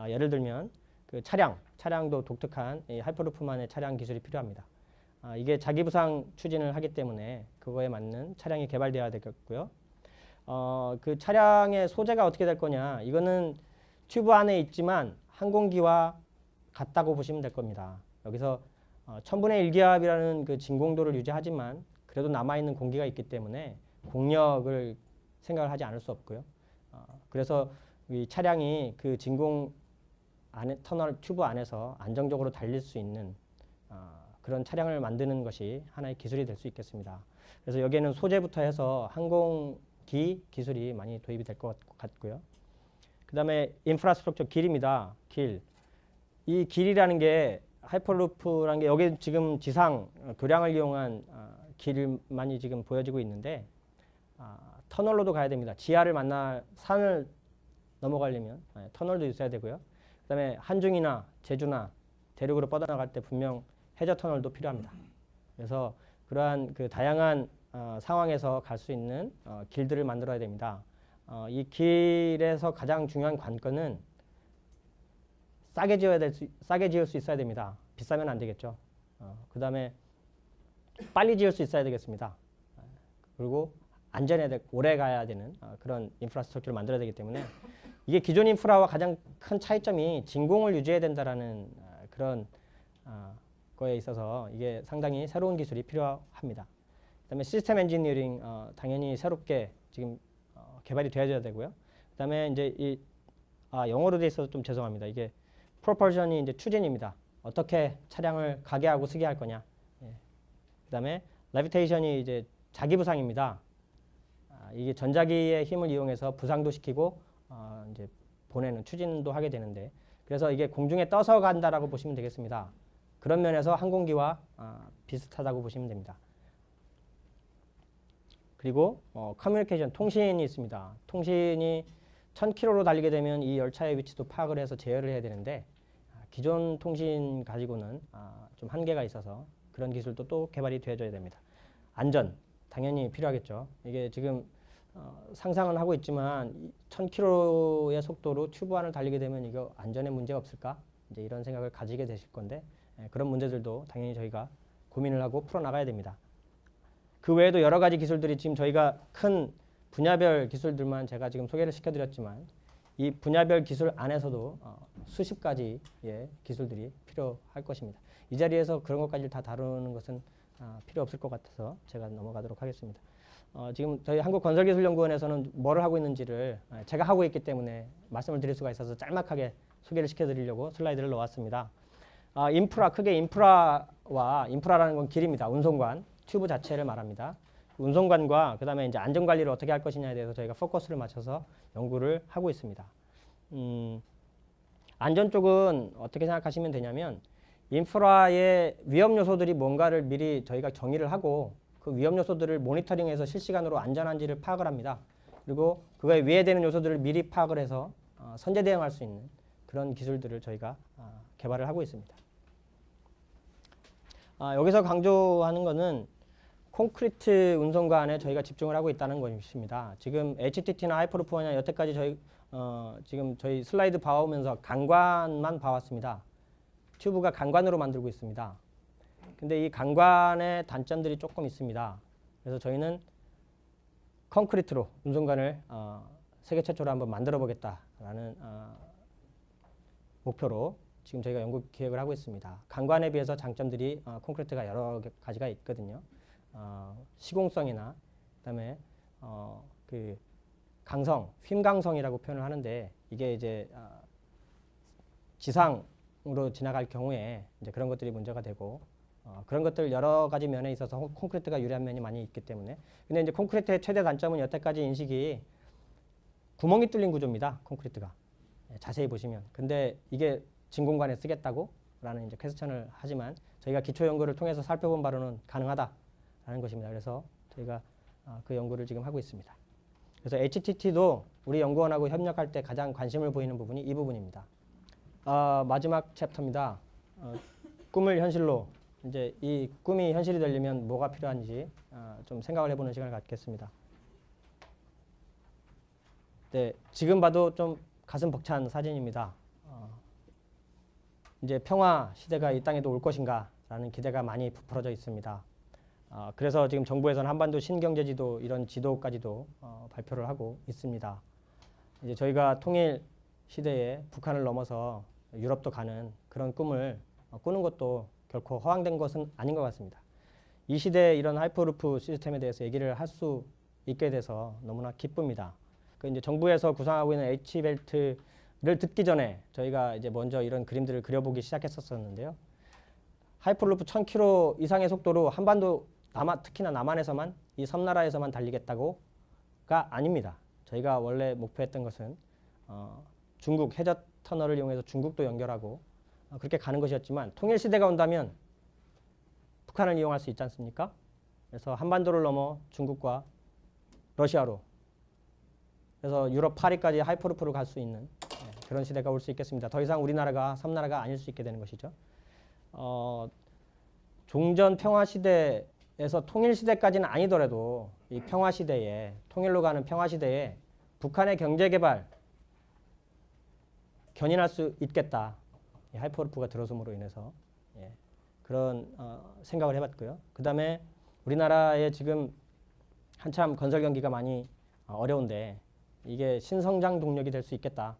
[SPEAKER 2] 예를 들면 그 차량도 독특한 이 하이퍼루프만의 차량 기술이 필요합니다. 이게 자기부상 추진을 하기 때문에 그거에 맞는 차량이 개발되어야 되겠고요. 그 차량의 소재가 어떻게 될 거냐, 이거는 튜브 안에 있지만 항공기와 같다고 보시면 될 겁니다. 여기서 1000분의 1기압이라는 그 진공도를 유지하지만 그래도 남아있는 공기가 있기 때문에 공력을 생각을 하지 않을 수 없고요. 그래서 이 차량이 그 진공 안에 터널 튜브 안에서 안정적으로 달릴 수 있는 그런 차량을 만드는 것이 하나의 기술이 될 수 있겠습니다. 그래서 여기에는 소재부터 해서 항공기 기술이 많이 도입이 될 것 같고요. 그 다음에 인프라스트럭처, 길입니다. 길. 이 길이라는 게 하이퍼루프라는 게 여기 지금 지상 교량을 이용한 길만이 지금 보여지고 있는데 터널로도 가야 됩니다. 지하를 만나 산을 넘어가려면 터널도 있어야 되고요. 그 다음에 한중이나 제주나 대륙으로 뻗어나갈 때 분명 해저 터널도 필요합니다. 그래서 그러한 그 다양한 상황에서 갈 수 있는 길들을 만들어야 됩니다. 이 길에서 가장 중요한 관건은 싸게 지을 수 있어야 됩니다. 비싸면 안 되겠죠. 그 다음에 빨리 지을 수 있어야 되겠습니다. 그리고 안전해야 되고 오래 가야 되는 그런 인프라스트럭처를 만들어야 되기 때문에 이게 기존 인프라와 가장 큰 차이점이 진공을 유지해야 된다라는 그런 거에 있어서 이게 상당히 새로운 기술이 필요합니다. 그다음에 시스템 엔지니어링 당연히 새롭게 지금 개발이 되어야 되고요. 그다음에 이제 영어로 돼 있어서 좀 죄송합니다. 이게 프로펄션이 이제 추진입니다. 어떻게 차량을 가게 하고 쓰게 할 거냐. 예. 그다음에 레비테이션이 이제 자기부상입니다. 이게 전자기의 힘을 이용해서 부상도 시키고 이제 보내는 추진도 하게 되는데, 그래서 이게 공중에 떠서 간다라고 보시면 되겠습니다. 그런 면에서 항공기와 비슷하다고 보시면 됩니다. 그리고 커뮤니케이션, 통신이 있습니다. 통신이 1000km로 달리게 되면 이 열차의 위치도 파악을 해서 제어를 해야 되는데 기존 통신 가지고는 좀 한계가 있어서 그런 기술도 또 개발이 되어져야 됩니다. 안전, 당연히 필요하겠죠. 이게 지금 상상은 하고 있지만 1000km의 속도로 튜브 안을 달리게 되면 이거 안전에 문제가 없을까? 이제 이런 생각을 가지게 되실 건데 그런 문제들도 당연히 저희가 고민을 하고 풀어나가야 됩니다. 그 외에도 여러 가지 기술들이 지금 저희가 큰 분야별 기술들만 제가 지금 소개를 시켜드렸지만 이 분야별 기술 안에서도 수십 가지의 기술들이 필요할 것입니다. 이 자리에서 그런 것까지 다 다루는 것은 필요 없을 것 같아서 제가 넘어가도록 하겠습니다. 지금 저희 한국건설기술연구원에서는 뭐를 하고 있는지를 제가 하고 있기 때문에 말씀을 드릴 수가 있어서 짤막하게 소개를 시켜드리려고 슬라이드를 넣었습니다. 인프라, 크게 인프라라는 건 길입니다. 운송관, 튜브 자체를 말합니다. 운송관과 그 다음에 이제 안전관리를 어떻게 할 것이냐에 대해서 저희가 포커스를 맞춰서 연구를 하고 있습니다. 안전 쪽은 어떻게 생각하시면 되냐면 인프라의 위험 요소들이 뭔가를 미리 저희가 정의를 하고 그 위험 요소들을 모니터링해서 실시간으로 안전한지를 파악을 합니다. 그리고 그거에 위해되는 요소들을 미리 파악을 해서 선제 대응할 수 있는 그런 기술들을 저희가 개발을 하고 있습니다. 여기서 강조하는 것은 콘크리트 운송관에 저희가 집중을 하고 있다는 것입니다. 지금 HTT나 하이퍼루프나 여태까지 지금 저희 슬라이드 봐오면서 강관만 봐왔습니다. 튜브가 강관으로 만들고 있습니다. 근데 이 강관의 단점들이 조금 있습니다. 그래서 저희는 콘크리트로 운송관을 세계 최초로 한번 만들어 보겠다라는 목표로 지금 저희가 연구 기획을 하고 있습니다. 강관에 비해서 장점들이 콘크리트가 여러 가지가 있거든요. 시공성이나 그다음에 그 강성, 휨강성이라고 표현을 하는데 이게 이제 지상으로 지나갈 경우에 이제 그런 것들이 문제가 되고 그런 것들 여러 가지 면에 있어서 콘크리트가 유리한 면이 많이 있기 때문에, 근데 이제 콘크리트의 최대 단점은 여태까지 인식이 구멍이 뚫린 구조입니다. 콘크리트가 자세히 보시면. 근데 이게 진공관에 쓰겠다고? 라는 이제 퀘스천을 하지만 저희가 기초 연구를 통해서 살펴본 바로는 가능하다라는 것입니다. 그래서 저희가 그 연구를 지금 하고 있습니다. 그래서 HTT도 우리 연구원하고 협력할 때 가장 관심을 보이는 부분이 이 부분입니다. 마지막 챕터입니다. 꿈을 현실로, 이제 이 꿈이 현실이 되려면 뭐가 필요한지 좀 생각을 해보는 시간을 갖겠습니다. 네, 지금 봐도 좀 가슴 벅찬 사진입니다. 이제 평화 시대가 이 땅에도 올 것인가라는 기대가 많이 부풀어져 있습니다. 그래서 지금 정부에서는 한반도 신경제지도 이런 지도까지도 발표를 하고 있습니다. 이제 저희가 통일 시대에 북한을 넘어서 유럽도 가는 그런 꿈을 꾸는 것도 결코 허황된 것은 아닌 것 같습니다. 이 시대에 이런 하이퍼루프 시스템에 대해서 얘기를 할 수 있게 돼서 너무나 기쁩니다. 그 이제 정부에서 구상하고 있는 H벨트를 듣기 전에 저희가 이제 먼저 이런 그림들을 그려보기 시작했었는데요. 하이퍼루프 1000km 이상의 속도로 한반도 특히나 남한에서만 이 섬나라에서만 달리겠다고가 아닙니다. 저희가 원래 목표했던 것은 중국 해저 터널을 이용해서 중국도 연결하고 그렇게 가는 것이었지만 통일 시대가 온다면 북한을 이용할 수 있지 않습니까? 그래서 한반도를 넘어 중국과 러시아로 그래서 유럽 파리까지 하이퍼루프로 갈 수 있는 그런 시대가 올 수 있겠습니다. 더 이상 우리나라가 섬나라가 아닐 수 있게 되는 것이죠. 종전 평화 시대에서 통일 시대까지는 아니더라도 이 평화 시대에 통일로 가는 평화 시대에 북한의 경제 개발 견인할 수 있겠다. 이 하이퍼루프가 들어섬으로 인해서 그런 생각을 해봤고요. 그 다음에 우리나라에 지금 한참 건설 경기가 많이 어려운데 이게 신성장 동력이 될 수 있겠다.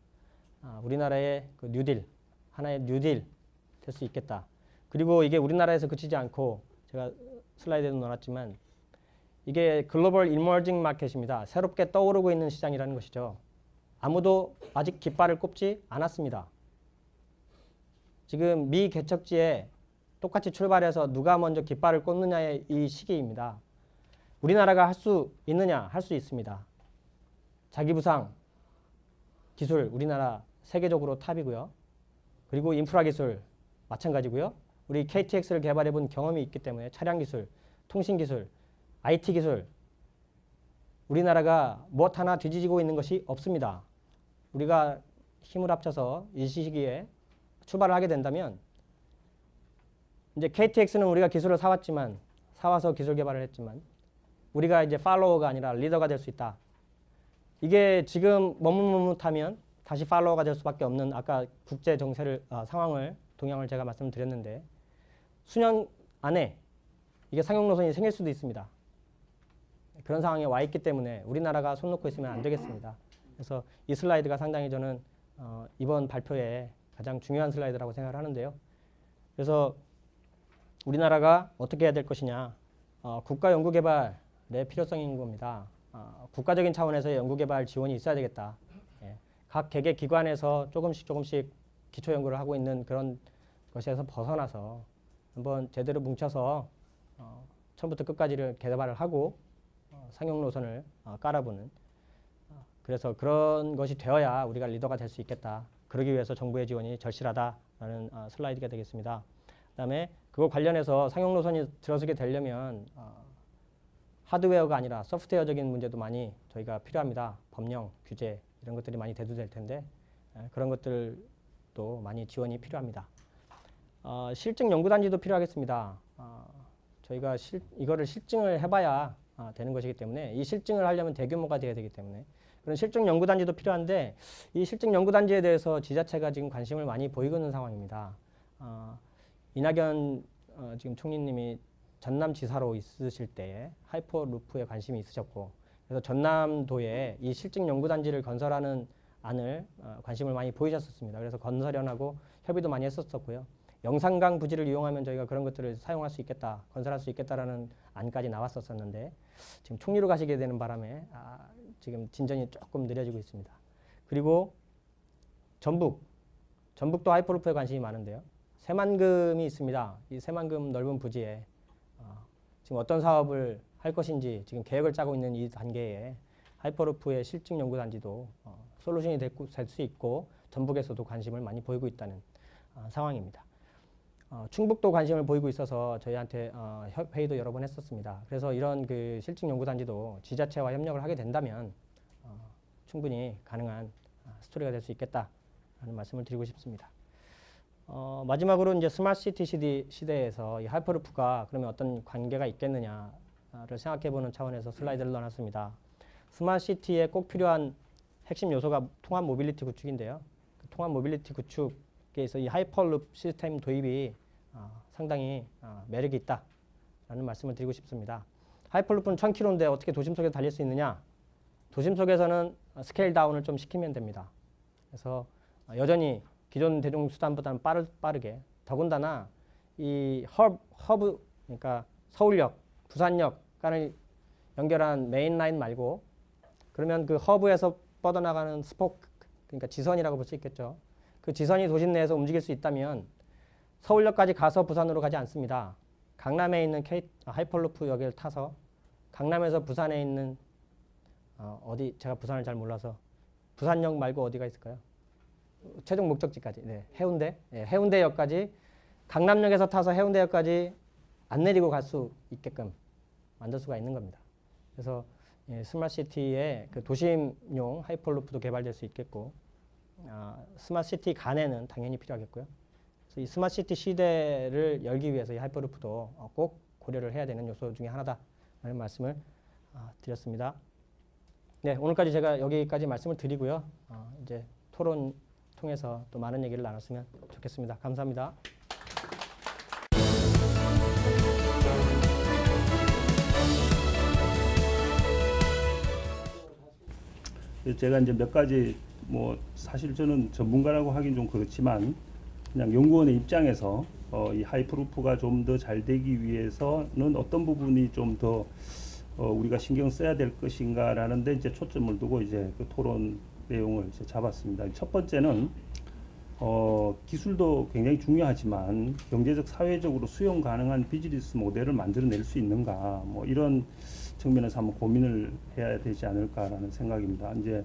[SPEAKER 2] 우리나라의 그 뉴딜, 하나의 뉴딜 될 수 있겠다. 그리고 이게 우리나라에서 그치지 않고 제가 슬라이드에도 넣어놨지만 이게 글로벌 이머징 마켓입니다. 새롭게 떠오르고 있는 시장이라는 것이죠. 아무도 아직 깃발을 꼽지 않았습니다. 지금 미 개척지에 똑같이 출발해서 누가 먼저 깃발을 꽂느냐의 이 시기입니다. 우리나라가 할 수 있느냐? 할 수 있습니다. 자기부상 기술 우리나라 세계적으로 탑이고요. 그리고 인프라 기술 마찬가지고요. 우리 KTX를 개발해 본 경험이 있기 때문에 차량 기술, 통신 기술, IT 기술 우리나라가 무엇 하나 뒤지고 있는 것이 없습니다. 우리가 힘을 합쳐서 이 시기에 출발을 하게 된다면 이제 KTX는 우리가 기술을 사와서 기술 개발을 했지만 우리가 이제 팔로워가 아니라 리더가 될 수 있다. 이게 지금 머뭇머뭇하면 다시 팔로워가 될 수밖에 없는 아까 국제 정세를 상황을 동향을 제가 말씀드렸는데 수년 안에 이게 상용 노선이 생길 수도 있습니다. 그런 상황에 와 있기 때문에 우리나라가 손 놓고 있으면 안 되겠습니다. 그래서 이 슬라이드가 상당히 저는 이번 발표에 가장 중요한 슬라이드라고 생각을 하는데요. 그래서 우리나라가 어떻게 해야 될 것이냐. 국가 연구개발의 필요성인 겁니다. 국가적인 차원에서의 연구개발 지원이 있어야 되겠다. 각 개개 기관에서 조금씩 기초 연구를 하고 있는 그런 것에서 벗어나서 한번 제대로 뭉쳐서 처음부터 끝까지를 개발을 하고 상용 노선을 깔아보는 그래서 그런 것이 되어야 우리가 리더가 될 수 있겠다. 그러기 위해서 정부의 지원이 절실하다라는 슬라이드가 되겠습니다. 그 다음에 그거 관련해서 상용 노선이 들어서게 되려면 하드웨어가 아니라 소프트웨어적인 문제도 많이 저희가 필요합니다. 법령, 규제 이런 것들이 많이 대두될 텐데 그런 것들도 많이 지원이 필요합니다. 실증 연구단지도 필요하겠습니다. 저희가 이거를 실증을 해봐야 되는 것이기 때문에 이 실증을 하려면 대규모가 돼야 되기 때문에 그런 실증 연구단지도 필요한데 이 실증 연구단지에 대해서 지자체가 지금 관심을 많이 보이고 있는 상황입니다. 이낙연 지금 총리님이 전남지사로 있으실 때에 하이퍼루프에 관심이 있으셨고 그래서 전남도에 이 실증 연구단지를 건설하는 안을 관심을 많이 보이셨었습니다. 그래서 건설연하고 협의도 많이 했었고요. 영산강 부지를 이용하면 저희가 그런 것들을 사용할 수 있겠다, 건설할 수 있겠다라는 안까지 나왔었는데 지금 총리로 가시게 되는 바람에 지금 진전이 조금 느려지고 있습니다. 그리고 전북도 하이퍼루프에 관심이 많은데요. 새만금이 있습니다. 이 새만금 넓은 부지에 지금 어떤 사업을 할 것인지 지금 계획을 짜고 있는 이 단계에 하이퍼루프의 실증 연구단지도 솔루션이 될 수 있고 전북에서도 관심을 많이 보이고 있다는 상황입니다. 충북도 관심을 보이고 있어서 저희한테 회의도 여러 번 했었습니다. 그래서 이런 그 실증 연구단지도 지자체와 협력을 하게 된다면 충분히 가능한 스토리가 될 수 있겠다라는 말씀을 드리고 싶습니다. 마지막으로 이제 스마트 시티 시대에서 이 하이퍼루프가 그러면 어떤 관계가 있겠느냐를 생각해보는 차원에서 슬라이드를 넣어놨습니다. 스마트 시티에 꼭 필요한 핵심 요소가 통합 모빌리티 구축인데요. 그 통합 모빌리티 구축에서 이 하이퍼룹 시스템 도입이 상당히 매력이 있다라는 말씀을 드리고 싶습니다. 하이퍼룹은 1000km인데 어떻게 도심 속에서 달릴 수 있느냐? 도심 속에서는 스케일 다운을 좀 시키면 됩니다. 그래서 여전히 기존 대중수단보다는 빠르게, 더군다나 이 허브, 그러니까 서울역, 부산역 간을 연결한 메인 라인 말고, 그러면 그 허브에서 뻗어나가는 스포크, 그러니까 지선이라고 볼 수 있겠죠. 그 지선이 도심 내에서 움직일 수 있다면 서울역까지 가서 부산으로 가지 않습니다. 강남에 있는 하이퍼루프 역을 타서 강남에서 부산에 있는 어디, 제가 부산을 잘 몰라서 부산역 말고 어디가 있을까요? 최종 목적지까지, 네, 해운대, 네, 해운대역까지, 강남역에서 타서 해운대역까지 안 내리고 갈 수 있게끔 만들 수가 있는 겁니다. 그래서 스마트시티의 그 도심용 하이퍼루프도 개발될 수 있겠고, 스마트시티 간에는 당연히 필요하겠고요. 그래서 이 스마트시티 시대를 열기 위해서 이 하이퍼루프도 꼭 고려를 해야 되는 요소 중에 하나다라는 말씀을 드렸습니다. 네, 오늘까지 제가 여기까지 말씀을 드리고요. 이제 토론 통해서 또 많은 얘기를 나눴으면 좋겠습니다. 감사합니다.
[SPEAKER 3] 제가 이제 몇 가지 뭐 사실 저는 전문가라고 하긴 좀 그렇지만 그냥 연구원의 입장에서 이 하이퍼루프가 좀 더 잘 되기 위해서는 어떤 부분이 좀 더 우리가 신경 써야 될 것인가라는 데 이제 초점을 두고 이제 그 토론 내용을 이제 잡았습니다. 첫 번째는 기술도 굉장히 중요하지만 경제적 사회적으로 수용 가능한 비즈니스 모델을 만들어낼 수 있는가, 뭐 이런 측면에서 한번 고민을 해야 되지 않을까라는 생각입니다. 이제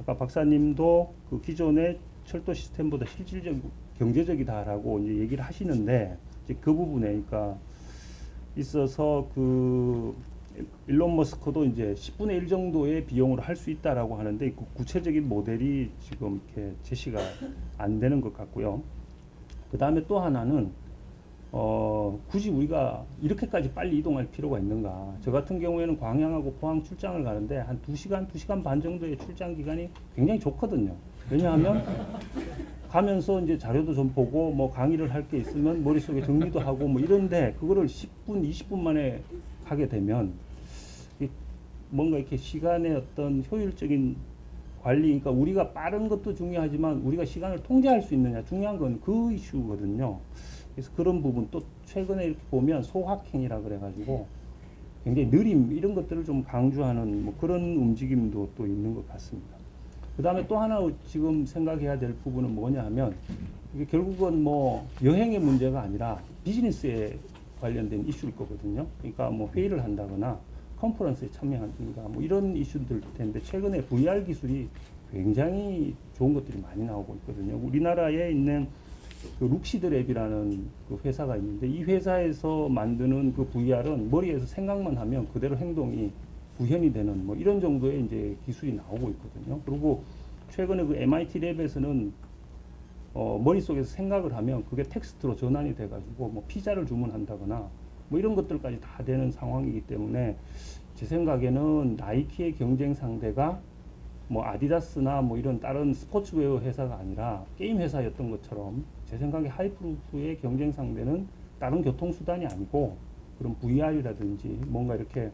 [SPEAKER 3] 아까 박사님도 그 기존의 철도 시스템보다 실질적 경제적이다라고 이제 얘기를 하시는데, 이제 그 부분에 그러니까 있어서 그 일론 머스크도 이제 10분의 1 정도의 비용으로 할 수 있다라고 하는데, 그 구체적인 모델이 지금 이렇게 제시가 안 되는 것 같고요. 그 다음에 또 하나는 굳이 우리가 이렇게까지 빨리 이동할 필요가 있는가. 저 같은 경우에는 광양하고 포항 출장을 가는데 한 2시간, 2시간 반 정도의 출장 기간이 굉장히 좋거든요. 왜냐하면 가면서 이제 자료도 좀 보고 뭐 강의를 할 게 있으면 머릿속에 정리도 하고 뭐 이런데, 그거를 10분, 20분 만에 하게 되면 뭔가 이렇게 시간의 어떤 효율적인 관리, 그러니까 우리가 빠른 것도 중요하지만 우리가 시간을 통제할 수 있느냐, 중요한 건 그 이슈거든요. 그래서 그런 부분, 또 최근에 이렇게 보면 소확행이라 그래가지고 굉장히 느림, 이런 것들을 좀 강조하는 뭐 그런 움직임도 또 있는 것 같습니다. 그 다음에 또 하나 지금 생각해야 될 부분은 뭐냐 하면, 이게 결국은 뭐 여행의 문제가 아니라 비즈니스에 관련된 이슈일 거거든요. 그러니까 뭐 회의를 한다거나 컨퍼런스에 참여한다든가 뭐 이런 이슈들 텐데, 최근에 VR 기술이 굉장히 좋은 것들이 많이 나오고 있거든요. 우리나라에 있는 그 룩시드랩이라는 그 회사가 있는데, 이 회사에서 만드는 그 VR은 머리에서 생각만 하면 그대로 행동이 구현이 되는 뭐 이런 정도의 이제 기술이 나오고 있거든요. 그리고 최근에 그 MIT 랩에서는 머릿속에서 생각을 하면 그게 텍스트로 전환이 돼가지고 뭐 피자를 주문한다거나 뭐 이런 것들까지 다 되는 상황이기 때문에, 제 생각에는 나이키의 경쟁 상대가 뭐 아디다스나 뭐 이런 다른 스포츠웨어 회사가 아니라 게임 회사였던 것처럼, 제 생각에 하이퍼루프의 경쟁 상대는 다른 교통수단이 아니고 그런 VR이라든지 뭔가 이렇게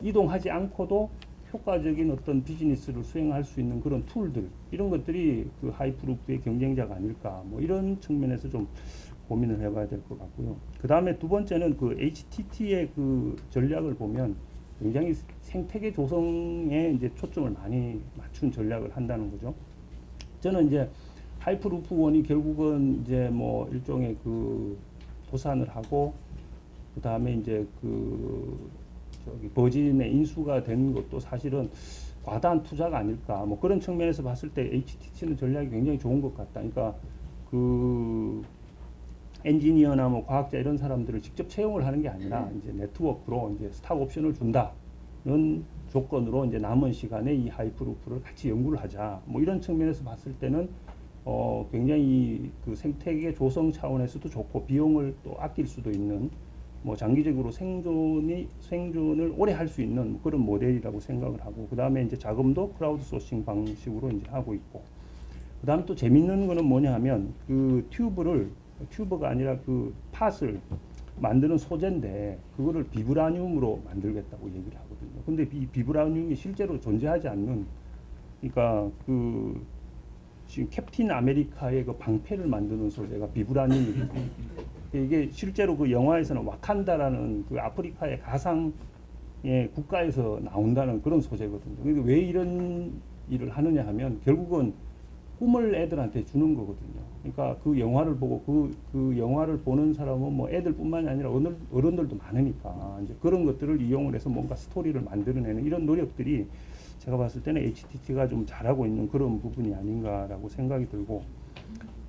[SPEAKER 3] 이동하지 않고도 효과적인 어떤 비즈니스를 수행할 수 있는 그런 툴들, 이런 것들이 그 하이퍼루프의 경쟁자가 아닐까, 뭐 이런 측면에서 좀 고민을 해봐야 될 것 같고요. 그 다음에 두 번째는 그 HTT의 그 전략을 보면 굉장히 생태계 조성에 이제 초점을 많이 맞춘 전략을 한다는 거죠. 저는 이제 하이퍼루프 원이 결국은 이제 뭐 일종의 그 도산을 하고, 그 다음에 이제 그 저기 버진의 인수가 된 것도 사실은 과다한 투자가 아닐까, 뭐 그런 측면에서 봤을 때 HTT는 전략이 굉장히 좋은 것 같다. 그러니까 그 엔지니어나 뭐 과학자 이런 사람들을 직접 채용을 하는 게 아니라 이제 네트워크로 이제 스탁 옵션을 준다는 조건으로 이제 남은 시간에 이 하이퍼루프를 같이 연구를 하자. 뭐 이런 측면에서 봤을 때는 굉장히 그 생태계 조성 차원에서도 좋고 비용을 또 아낄 수도 있는 뭐 장기적으로 생존을 오래 할 수 있는 그런 모델이라고 생각을 하고, 그 다음에 이제 자금도 크라우드 소싱 방식으로 이제 하고 있고, 그 다음 또 재밌는 거는 뭐냐 하면 그 튜브가 아니라 그 팟을 만드는 소재인데 그거를 비브라늄으로 만들겠다고 얘기를 하거든요. 근데 이 비브라늄이 실제로 존재하지 않는, 그러니까 그 지금 캡틴 아메리카의 그 방패를 만드는 소재가 비브라늄이거든요. 이게 실제로 그 영화에서는 와칸다라는 그 아프리카의 가상의 국가에서 나온다는 그런 소재거든요. 그러니까 왜 이런 일을 하느냐 하면 결국은 꿈을 애들한테 주는 거거든요. 그러니까 그 영화를 보고 그 영화를 보는 사람은 뭐 애들뿐만이 아니라 어른들도 많으니까 이제 그런 것들을 이용을 해서 뭔가 스토리를 만들어내는 이런 노력들이 제가 봤을 때는 HTT가 좀 잘하고 있는 그런 부분이 아닌가라고 생각이 들고,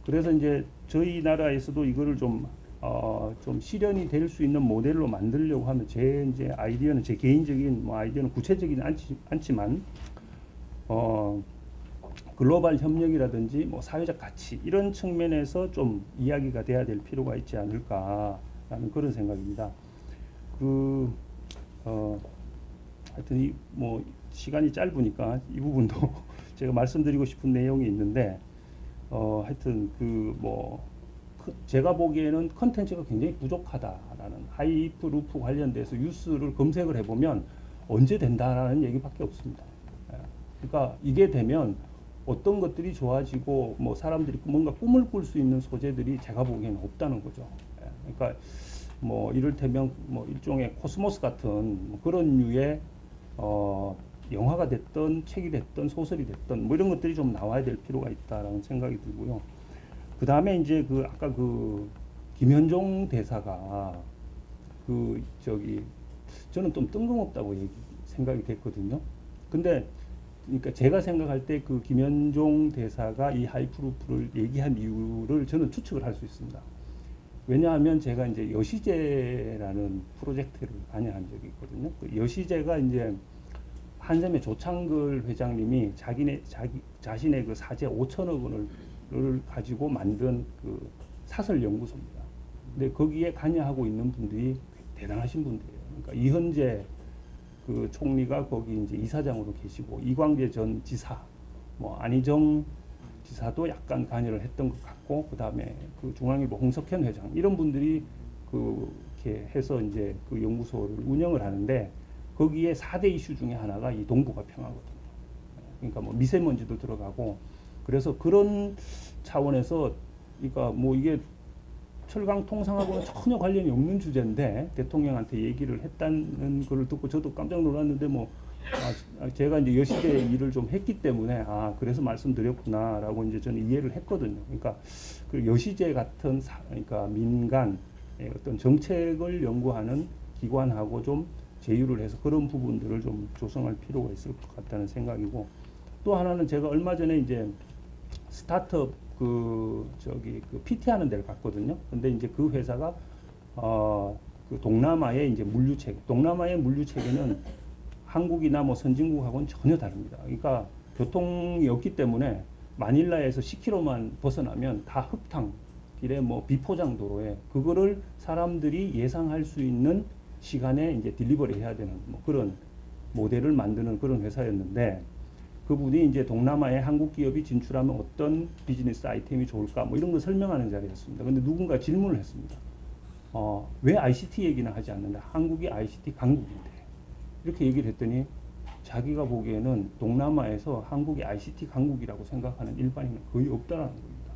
[SPEAKER 3] 그래서 이제 저희 나라에서도 이거를 좀 실현이 될 수 있는 모델로 만들려고 하면 제 이제 아이디어는, 제 개인적인 뭐 아이디어는 구체적이지 않지만 글로벌 협력이라든지 뭐 사회적 가치 이런 측면에서 좀 이야기가 돼야 될 필요가 있지 않을까라는 그런 생각입니다. 하여튼 뭐 시간이 짧으니까 이 부분도 제가 말씀드리고 싶은 내용이 있는데, 하여튼 제가 보기에는 컨텐츠가 굉장히 부족하다라는, 하이프루프 관련돼서 뉴스를 검색을 해보면 언제 된다라는 얘기밖에 없습니다. 그러니까 이게 되면 어떤 것들이 좋아지고 뭐 사람들이 뭔가 꿈을 꿀 수 있는 소재들이 제가 보기에는 없다는 거죠. 그러니까 뭐 이를테면 뭐 일종의 코스모스 같은 뭐 그런 류의 영화가 됐든 책이 됐든 소설이 됐든 뭐 이런 것들이 좀 나와야 될 필요가 있다라는 생각이 들고요. 그 다음에 이제 아까 김현종 대사가 저는 좀 뜬금없다고 생각이 됐거든요. 근데 그러니까 제가 생각할 때 그 김현종 대사가 이 하이프루프를 얘기한 이유를 저는 추측을 할 수 있습니다. 왜냐하면 제가 이제 여시제라는 프로젝트를 관여한 적이 있거든요. 그 여시제가 이제 한샘의 조창걸 회장님이 자신의 그 사재 5천억 원을 가지고 만든 그 사설 연구소입니다. 근데 거기에 관여하고 있는 분들이 대단하신 분들이에요. 그러니까 이현재 그 총리가 거기 이제 이사장으로 계시고, 이광재 전 지사, 뭐 안희정 지사도 약간 관여를 했던 것 같고, 그 다음에 그 중앙일보 홍석현 회장 이런 분들이 이렇게 해서 이제 그 연구소를 운영을 하는데, 거기에 4대 이슈 중에 하나가 이 동북아 평화거든요. 그러니까 뭐 미세먼지도 들어가고, 그래서 그런 차원에서 그러니까 뭐 이게 철강 통상하고는 전혀 관련이 없는 주제인데 대통령한테 얘기를 했다는 걸 듣고 저도 깜짝 놀랐는데, 제가 이제 여시대 일을 좀 했기 때문에 그래서 말씀드렸구나라고 이제 저는 이해를 했거든요. 그러니까 그 여시제 같은 그러니까 민간의 어떤 정책을 연구하는 기관하고 좀 제휴를 해서 그런 부분들을 좀 조성할 필요가 있을 것 같다는 생각이고, 또 하나는 제가 얼마 전에 이제 스타트업 그 PT 하는 데를 갔거든요. 근데 이제 그 회사가 그 동남아의 이제 동남아의 물류 체계는 한국이나 뭐 선진국하고는 전혀 다릅니다. 그러니까 교통이 없기 때문에 마닐라에서 10km만 벗어나면 다 흙탕 길에 뭐 비포장 도로에 그거를 사람들이 예상할 수 있는 시간에 이제 딜리버리 해야 되는 뭐 그런 모델을 만드는 그런 회사였는데, 그분이 이제 동남아에 한국 기업이 진출하면 어떤 비즈니스 아이템이 좋을까 뭐 이런 거 설명하는 자리였습니다. 근데 누군가 질문을 했습니다. 왜 ICT 얘기는 하지 않는다? 한국이 ICT 강국인데. 이렇게 얘기를 했더니 자기가 보기에는 동남아에서 한국이 ICT 강국이라고 생각하는 일반인은 거의 없다라는 겁니다.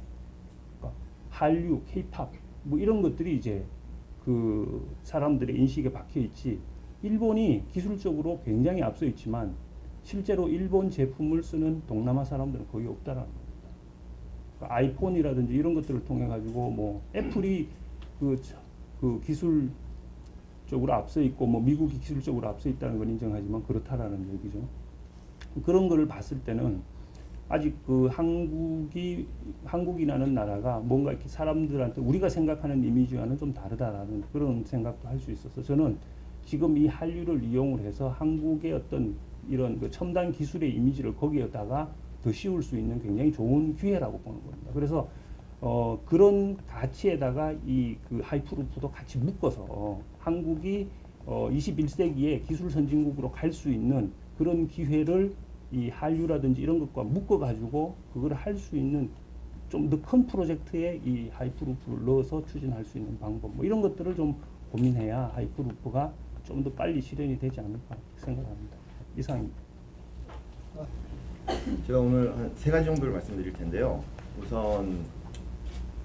[SPEAKER 3] 그러니까 한류, K-팝 뭐 이런 것들이 이제 그 사람들의 인식에 박혀 있지, 일본이 기술적으로 굉장히 앞서 있지만 실제로 일본 제품을 쓰는 동남아 사람들은 거의 없다라는 겁니다. 그러니까 아이폰이라든지 이런 것들을 통해 가지고 뭐 애플이 그 기술적으로 앞서 있고 뭐 미국이 기술적으로 앞서 있다는 건 인정하지만 그렇다라는 얘기죠. 그런 거를 봤을 때는 아직 그 한국이라는 나라가 뭔가 이렇게 사람들한테 우리가 생각하는 이미지와는 좀 다르다라는 그런 생각도 할 수 있어서, 저는 지금 이 한류를 이용을 해서 한국의 어떤 이런 그 첨단 기술의 이미지를 거기에다가 더 씌울 수 있는 굉장히 좋은 기회라고 보는 겁니다. 그래서 그런 가치에다가 이 그 하이프루프도 같이 묶어서 한국이 21세기에 기술 선진국으로 갈 수 있는 그런 기회를 이 한류라든지 이런 것과 묶어 가지고 그걸 할 수 있는 좀 더 큰 프로젝트에 이 하이프루프를 넣어서 추진할 수 있는 방법 뭐 이런 것들을 좀 고민해야 하이프루프가 좀 더 빨리 실현이 되지 않을까 생각합니다. 이상입니다.
[SPEAKER 4] 제가 오늘 한 세 가지 정도를 말씀드릴 텐데요. 우선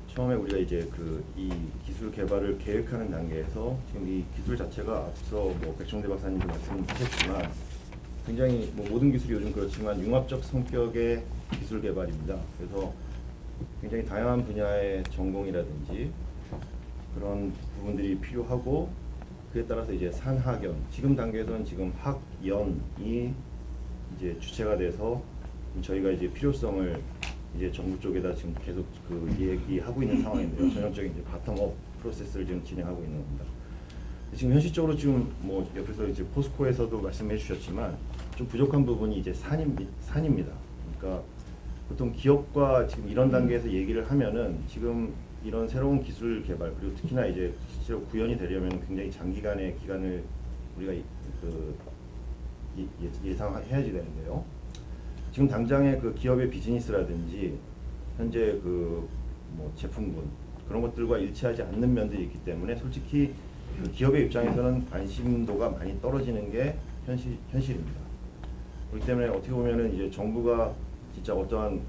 [SPEAKER 4] 처음에 우리가 이제 이 기술 개발을 계획하는 단계에서 지금 이 기술 자체가 앞서 뭐 백종대 박사님도 말씀하셨지만 굉장히 뭐 모든 기술이 요즘 그렇지만 융합적 성격의 기술 개발입니다. 그래서 굉장히 다양한 분야의 전공이라든지 그런 부분들이 필요하고 그에 따라서 이제 산학연 지금 단계에서는 지금 학연이 이제 주체가 돼서 저희가 이제 필요성을 이제 정부 쪽에다 지금 계속 그 얘기하고 있는 상황인데요. 전형적인 이제 바텀업 프로세스를 지금 진행하고 있는 겁니다. 지금 현실적으로 지금 뭐 옆에서 이제 포스코에서도 말씀해 주셨지만 좀 부족한 부분이 이제 산입니다. 그러니까 보통 기업과 지금 이런 단계에서 얘기를 하면은 지금 이런 새로운 기술 개발 그리고 특히나 이제 실제로 구현이 되려면 굉장히 장기간의 기간을 우리가 예상해야지 되는데요. 지금 당장의 그 기업의 비즈니스라든지 현재 그 뭐 제품군 그런 것들과 일치하지 않는 면들이 있기 때문에 솔직히 그 기업의 입장에서는 관심도가 많이 떨어지는 게 현실입니다. 그렇기 때문에 어떻게 보면은 이제 정부가 진짜 어떠한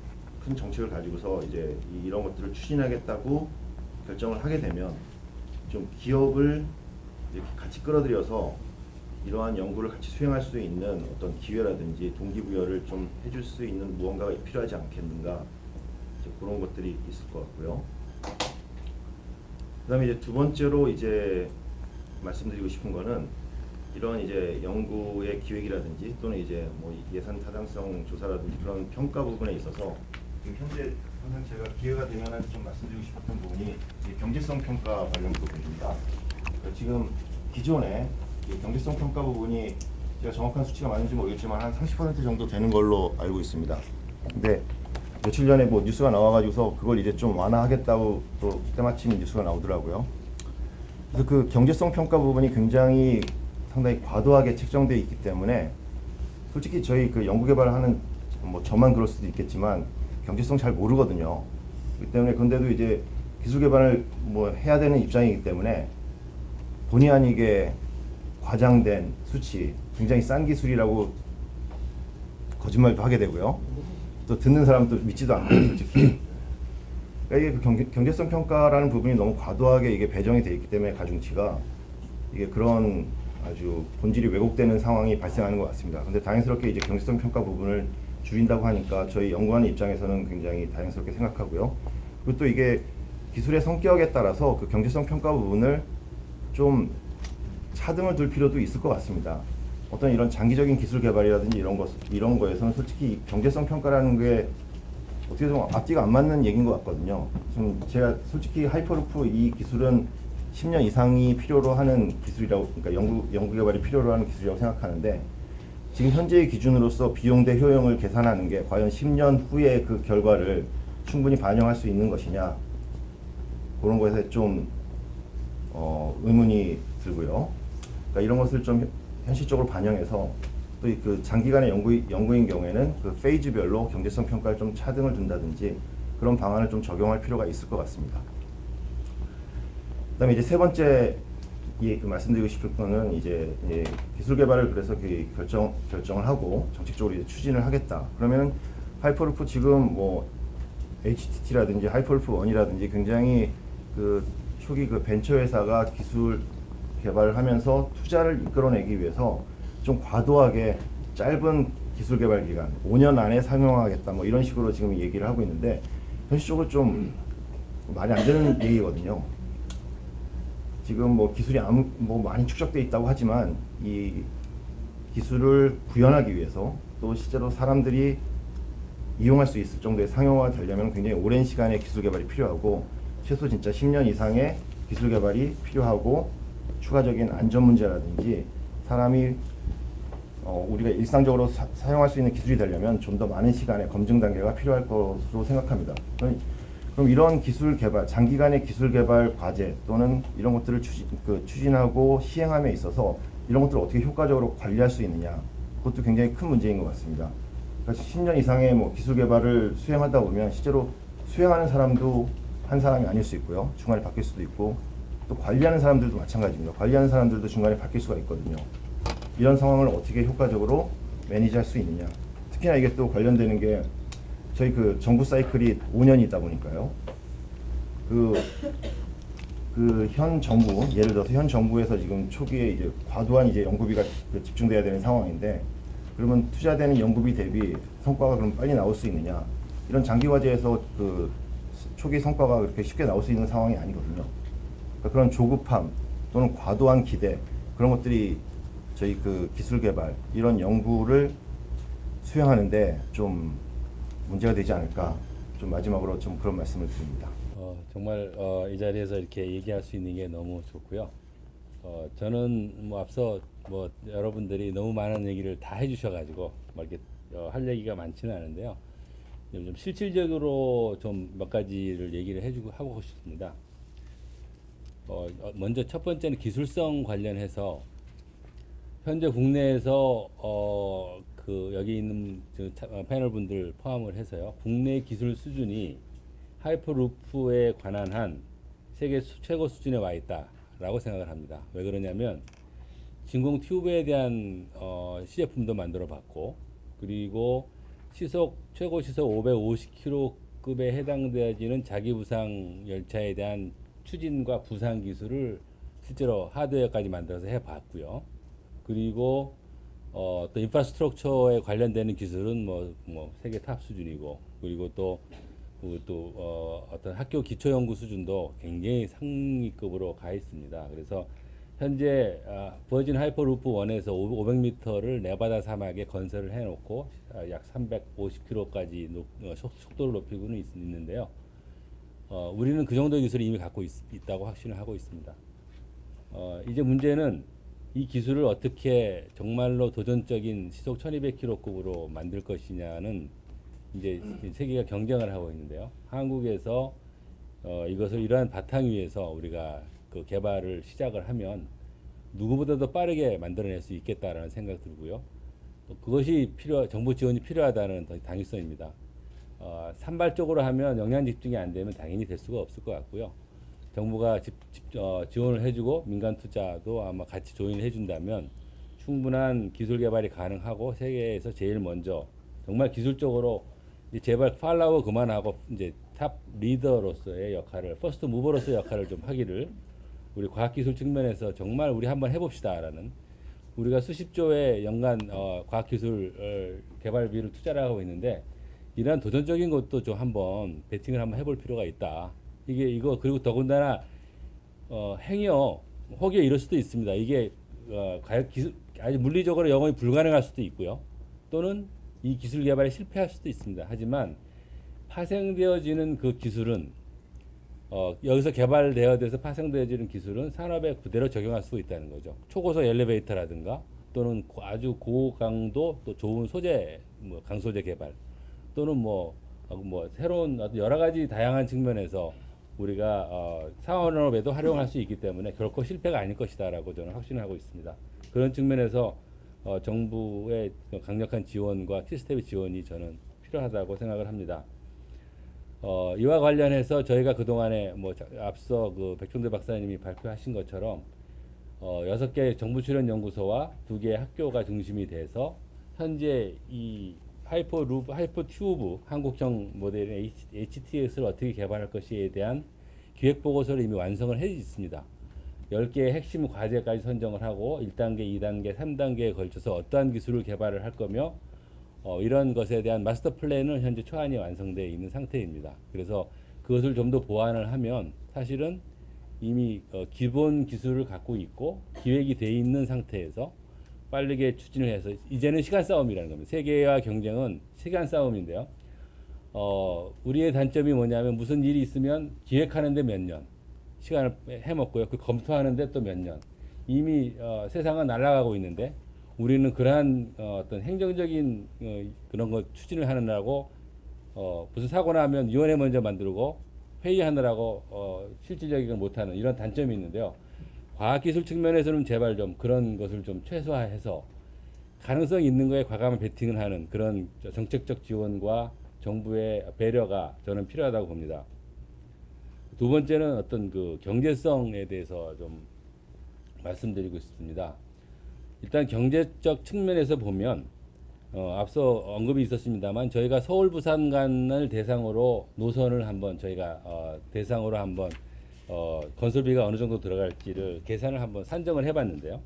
[SPEAKER 4] 큰 정책을 가지고서 이제 이런 것들을 추진하겠다고 결정을 하게 되면 좀 기업을 이렇게 같이 끌어들여서 이러한 연구를 같이 수행할 수 있는 어떤 기회라든지 동기부여를 좀 해줄 수 있는 무언가가 필요하지 않겠는가 이제 그런 것들이 있을 것 같고요. 그다음에 이제 두 번째로 이제 말씀드리고 싶은 거는 이런 이제 연구의 기획이라든지 또는 이제 뭐 예산 타당성 조사라든지 그런 평가 부분에 있어서 지금 현재 항상 제가 기회가 되면은 좀 말씀드리고 싶었던 부분이 경제성 평가 관련 부분입니다. 지금 기존에 경제성 평가 부분이 제가 정확한 수치가 맞는지 모르겠지만 한 30% 정도 되는 걸로 알고 있습니다. 근데 며칠 전에 뭐 뉴스가 나와가지고서 그걸 이제 좀 완화하겠다고 또 때마침 뉴스가 나오더라고요. 그래서 그 경제성 평가 부분이 굉장히 상당히 과도하게 책정되어 있기 때문에 솔직히 저희 그 연구개발을 하는 뭐 저만 그럴 수도 있겠지만 경제성 잘 모르거든요. 그렇기 때문에 근데도 이제 기술 개발을 뭐 해야 되는 입장이기 때문에 본의 아니게 과장된 수치, 굉장히 싼 기술이라고 거짓말도 하게 되고요. 또 듣는 사람도 믿지도 않고 솔직히. 그러니까 이게 그 경제성 평가라는 부분이 너무 과도하게 이게 배정이 돼 있기 때문에 가중치가 이게 그런 아주 본질이 왜곡되는 상황이 발생하는 것 같습니다. 근데 다행스럽게 이제 경제성 평가 부분을 줄인다고 하니까 저희 연구하는 입장에서는 굉장히 다행스럽게 생각하고요. 그리고 또 이게 기술의 성격에 따라서 그 경제성 평가 부분을 좀 차등을 둘 필요도 있을 것 같습니다. 어떤 이런 장기적인 기술 개발이라든지 이런 거에서는 솔직히 경제성 평가라는 게 어떻게 좀 앞뒤가 안 맞는 얘기인 것 같거든요. 지금 제가 솔직히 하이퍼루프 이 기술은 10년 이상이 필요로 하는 기술이라고, 그러니까 연구 개발이 필요로 하는 기술이라고 생각하는데 지금 현재의 기준으로서 비용 대 효용을 계산하는 게 과연 10년 후에 그 결과를 충분히 반영할 수 있는 것이냐 그런 것에 좀 의문이 들고요. 그러니까 이런 것을 좀 현실적으로 반영해서 또 그 장기간의 연구인 경우에는 그 페이즈별로 경제성 평가를 좀 차등을 둔다든지 그런 방안을 좀 적용할 필요가 있을 것 같습니다. 그다음에 이제 세 번째 말씀드리고 싶은 거는 이제 기술 개발을 그래서 결정을 하고 정책적으로 이제 추진을 하겠다. 그러면 하이퍼루프 지금 뭐 HTT라든지 하이퍼루프 1이라든지 굉장히 그 초기 그 벤처 회사가 기술 개발을 하면서 투자를 이끌어내기 위해서 좀 과도하게 짧은 기술 개발 기간 5년 안에 상용화하겠다 뭐 이런 식으로 지금 얘기를 하고 있는데 현실적으로 좀 말이 안 되는 얘기거든요. 지금 뭐 기술이 뭐 많이 축적돼 있다고 하지만 이 기술을 구현하기 위해서 또 실제로 사람들이 이용할 수 있을 정도의 상용화가 되려면 굉장히 오랜 시간의 기술 개발이 필요하고 최소 진짜 10년 이상의 기술 개발이 필요하고 추가적인 안전 문제라든지 사람이 우리가 일상적으로 사용할 수 있는 기술이 되려면 좀 더 많은 시간의 검증 단계가 필요할 것으로 생각합니다. 그럼 이런 기술 개발, 장기간의 기술 개발 과제 또는 이런 것들을 추진하고 시행함에 있어서 이런 것들을 어떻게 효과적으로 관리할 수 있느냐, 그것도 굉장히 큰 문제인 것 같습니다. 그러니까 10년 이상의 뭐 기술 개발을 수행하다 보면 실제로 수행하는 사람도 한 사람이 아닐 수 있고요. 중간에 바뀔 수도 있고, 또 관리하는 사람들도 마찬가지입니다. 관리하는 사람들도 중간에 바뀔 수가 있거든요. 이런 상황을 어떻게 효과적으로 매니지할 수 있느냐. 특히나 이게 또 관련되는 게 저희 그 정부 사이클이 5년이 있다 보니까요. 그 현 정부, 예를 들어서 현 정부에서 지금 초기에 이제 과도한 이제 연구비가 집중돼야 되는 상황인데, 그러면 투자되는 연구비 대비 성과가 그럼 빨리 나올 수 있느냐? 이런 장기 과제에서 그 초기 성과가 그렇게 쉽게 나올 수 있는 상황이 아니거든요. 그러니까 그런 조급함 또는 과도한 기대, 그런 것들이 저희 그 기술 개발 이런 연구를 수행하는데 좀 문제가 되지 않을까. 좀 마지막으로 좀 그런 말씀을 드립니다.
[SPEAKER 5] 정말 이 자리에서 이렇게 얘기할 수 있는 게 너무 좋고요. 저는 뭐 앞서 뭐 여러분들이 너무 많은 얘기를 다 해주셔가지고 뭐 이렇게 할 얘기가 많지는 않은데요. 좀 실질적으로 좀 몇 가지를 얘기를 해주고 하고 싶습니다. 먼저 첫 번째는 기술성 관련해서 현재 국내에서 그 여기 있는 패널 분들 포함을 해서요, 국내 기술 수준이 하이퍼루프에 관한 한 세계 최고 수준에 와 있다라고 생각을 합니다. 왜 그러냐면 진공 튜브에 대한 시제품도 만들어 봤고, 그리고 최고 시속 550km급에 해당되어지는 자기부상 열차에 대한 추진과 부상 기술을 실제로 하드웨어까지 만들어서 해봤고요. 그리고 또 인프라스트럭처에 관련되는 기술은 뭐 세계 탑 수준이고, 그리고 또 어떤 학교 기초 연구 수준도 굉장히 상위급으로 가 있습니다. 그래서 현재 버진 하이퍼루프 1에서 500m를 네바다 사막에 건설을 해놓고 약 350km까지 속도를 높이고는 있는데요. 우리는 그 정도의 기술을 이미 갖고 있다고 확신을 하고 있습니다. 이제 문제는 이 기술을 어떻게 정말로 도전적인 시속 1200km급으로 만들 것이냐는 이제 세계가 경쟁을 하고 있는데요. 한국에서 이것을 이러한 바탕 위에서 우리가 그 개발을 시작을 하면 누구보다도 빠르게 만들어낼 수 있겠다라는 생각 들고요. 또 그것이 정부 지원이 필요하다는 당위성입니다. 산발적으로 하면 역량 집중이 안 되면 당연히 될 수가 없을 것 같고요. 정부가 지원을 해주고 민간 투자도 아마 같이 조인을 해준다면 충분한 기술 개발이 가능하고 세계에서 제일 먼저 정말 기술적으로 이제 제발 팔로워 그만하고 이제 탑 리더로서의 역할을, 퍼스트 무버로서의 역할을 좀 하기를 우리 과학기술 측면에서 정말 우리 한번 해봅시다라는, 우리가 수십조의 연간 과학기술 개발비를 투자를 하고 있는데 이러한 도전적인 것도 좀 한번 베팅을 한번 해볼 필요가 있다. 이거 그리고 더군다나 행여 혹여 이럴 수도 있습니다. 이게 아주 물리적으로 영업이 불가능할 수도 있고요. 또는 이 기술 개발에 실패할 수도 있습니다. 하지만 파생되어지는 그 기술은 여기서 개발되어서 파생되어지는 기술은 산업에 그대로 적용할 수 있다는 거죠. 초고속 엘리베이터라든가 또는 아주 고강도 또 좋은 소재, 뭐 강소재 개발 또는 뭐 새로운 여러 가지 다양한 측면에서 우리가 산업에도 활용할 수 있기 때문에 결코 실패가 아닐 것이다라고 저는 확신하고 있습니다. 그런 측면에서 정부의 강력한 지원과 시스템의 지원이 저는 필요하다고 생각을 합니다. 이와 관련해서 저희가 그동안에 앞서 그 백종대 박사님이 발표하신 것처럼 6개 정부 출연 연구소와 2개의 학교가 중심이 돼서 현재 이 하이퍼 튜브 한국형 모델인 HTS를 어떻게 개발할 것에 대한 기획 보고서를 이미 완성을 해 있습니다. 10개의 핵심 과제까지 선정을 하고 1단계, 2단계, 3단계에 걸쳐서 어떠한 기술을 개발을 할 거며 이런 것에 대한 마스터 플랜은 현재 초안이 완성되어 있는 상태입니다. 그래서 그것을 좀 더 보완을 하면 사실은 이미 기본 기술을 갖고 있고 기획이 돼 있는 상태에서 빠르게 추진을 해서 이제는 시간 싸움이라는 겁니다. 세계와 경쟁은 시간 싸움인데요. 우리의 단점이 뭐냐면 무슨 일이 있으면 기획하는데 몇 년 시간을 해먹고요. 그 검토하는데 또 몇 년. 이미 세상은 날아가고 있는데 우리는 그러한 어떤 행정적인 그런 거 추진을 하느라고 무슨 사고 나면 위원회 먼저 만들고 회의하느라고 실질적이지 못하는 이런 단점이 있는데요. 과학기술 측면에서는 제발 좀 그런 것을 좀 최소화해서 가능성 있는 거에 과감한 베팅을 하는 그런 정책적 지원과 정부의 배려가 저는 필요하다고 봅니다. 두 번째는 어떤 그 경제성에 대해서 좀 말씀드리고 싶습니다. 일단 경제적 측면에서 보면 앞서 언급이 있었습니다만 저희가 서울 부산 간을 대상으로 노선을 한번 저희가 대상으로 한번 건설비가 어느 정도 들어갈지를 계산을 한번 산정을 해봤는데요.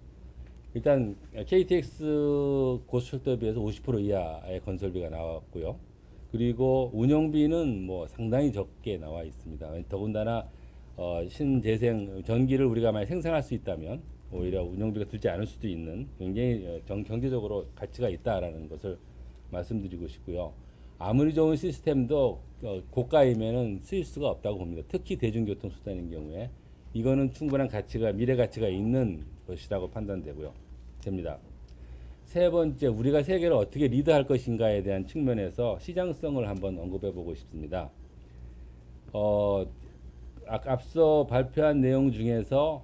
[SPEAKER 5] 일단 KTX 고속철도에 비해서 50% 이하의 건설비가 나왔고요. 그리고 운영비는 뭐 상당히 적게 나와 있습니다. 더군다나 신재생 전기를 우리가 만약 생산할 수 있다면 오히려 운영비가 들지 않을 수도 있는 굉장히 경제적으로 가치가 있다라는 것을 말씀드리고 싶고요. 아무리 좋은 시스템도 고가이면은 쓰일 수가 없다고 봅니다. 특히 대중교통 수단인 경우에 이거는 충분한 가치가 미래 가치가 있는 것이라고 판단되고요. 됩니다. 세 번째, 우리가 세계를 어떻게 리드할 것인가에 대한 측면에서 시장성을 한번 언급해 보고 싶습니다. 앞서 발표한 내용 중에서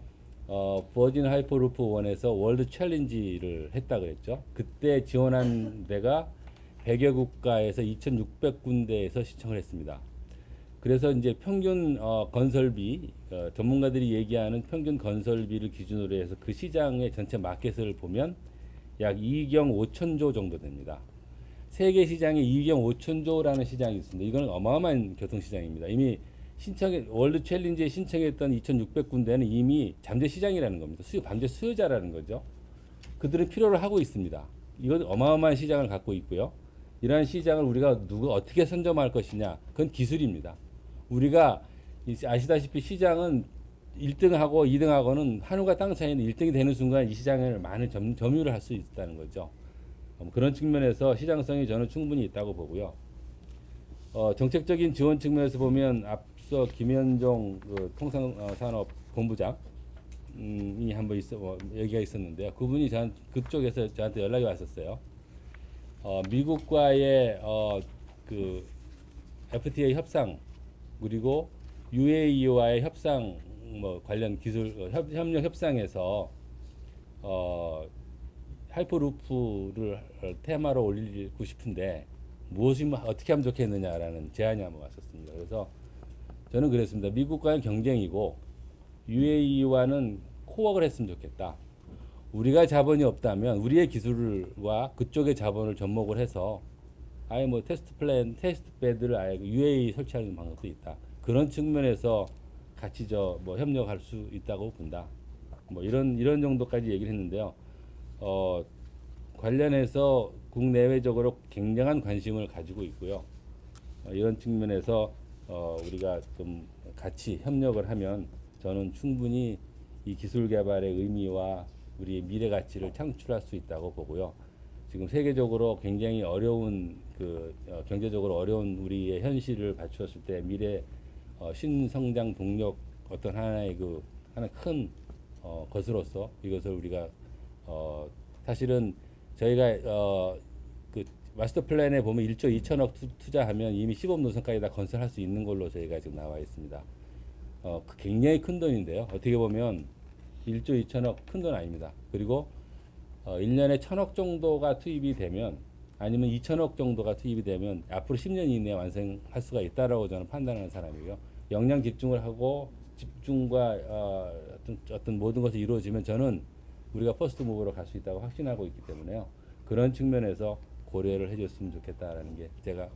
[SPEAKER 5] 버진 하이퍼루프 1에서 월드 챌린지를 했다 그랬죠. 그때 지원한 데가 100여 국가에서 2,600군데에서 신청을 했습니다. 그래서 이제 평균 건설비, 전문가들이 얘기하는 평균 건설비를 기준으로 해서 그 시장의 전체 마켓을 보면 약 2경 5천조 정도 됩니다. 세계 시장에 2경 5천조라는 시장이 있습니다. 이건 어마어마한 교통시장입니다. 이미 월드 챌린지에 신청했던 2,600군데는 이미 잠재 시장이라는 겁니다. 잠재 수요자라는 거죠. 그들은 필요로 하고 있습니다. 이건 어마어마한 시장을 갖고 있고요. 이러한 시장을 우리가 어떻게 선점할 것이냐, 그건 기술입니다. 우리가 아시다시피 시장은 1등하고 2등하고는 한우가 땅 차이는 1등이 되는 순간 이 시장을 많은 점유를 할 수 있다는 거죠. 그런 측면에서 시장성이 저는 충분히 있다고 보고요. 정책적인 지원 측면에서 보면 앞서 김현종 통상산업본부장이 한번 얘기가 있었는데요. 그분이 그쪽에서 저한테 연락이 왔었어요. 미국과의 그 FTA 협상 그리고 UAE와의 협상 관련 기술 협력 협상에서 하이퍼루프를 테마로 올리고 싶은데 무엇이 어떻게 하면 좋겠느냐라는 제안이 한번 왔었습니다. 그래서 저는 그랬습니다. 미국과는 경쟁이고 UAE와는 코워크를 했으면 좋겠다. 우리가 자본이 없다면 우리의 기술과 그쪽의 자본을 접목을 해서 아예 뭐 테스트 베드를 아예 UAE 설치하는 방법도 있다. 그런 측면에서 같이 협력할 수 있다고 본다. 뭐 이런 정도까지 얘기를 했는데요. 관련해서 국내외적으로 굉장한 관심을 가지고 있고요. 이런 측면에서 우리가 좀 같이 협력을 하면 저는 충분히 이 기술 개발의 의미와 우리의 미래 가치를 창출할 수 있다고 보고요. 지금 세계적으로 굉장히 어려운 경제적으로 어려운 우리의 현실을 갖추었을 때 미래 신성장 동력 어떤 하나의 하나 큰 것으로서 이것을 우리가 사실은 저희가 그 마스터 플랜에 보면 1조 2천억 투자하면 이미 시범 노선까지 다 건설할 수 있는 걸로 저희가 지금 나와 있습니다. 굉장히 큰 돈인데요. 어떻게 보면 1조 2천억 큰 돈 아닙니다. 그리고 1년에 1,000억 정도가 투입이 되면 아니면 2천억 정도가 투입이 되면 앞으로 10년 이내에 완성할 수가 있다라고 저는 판단하는 사람이고요. 역량 집중을 하고 집중과 어떤 모든 것이 이루어지면 저는 우리가 퍼스트 무브로 갈 수 있다고 확신하고 있기 때문에요. 그런 측면에서 고려를 해줬으면 좋겠다라는 게 제가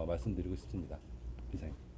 [SPEAKER 5] 말씀드리고 싶습니다. 이상입니다.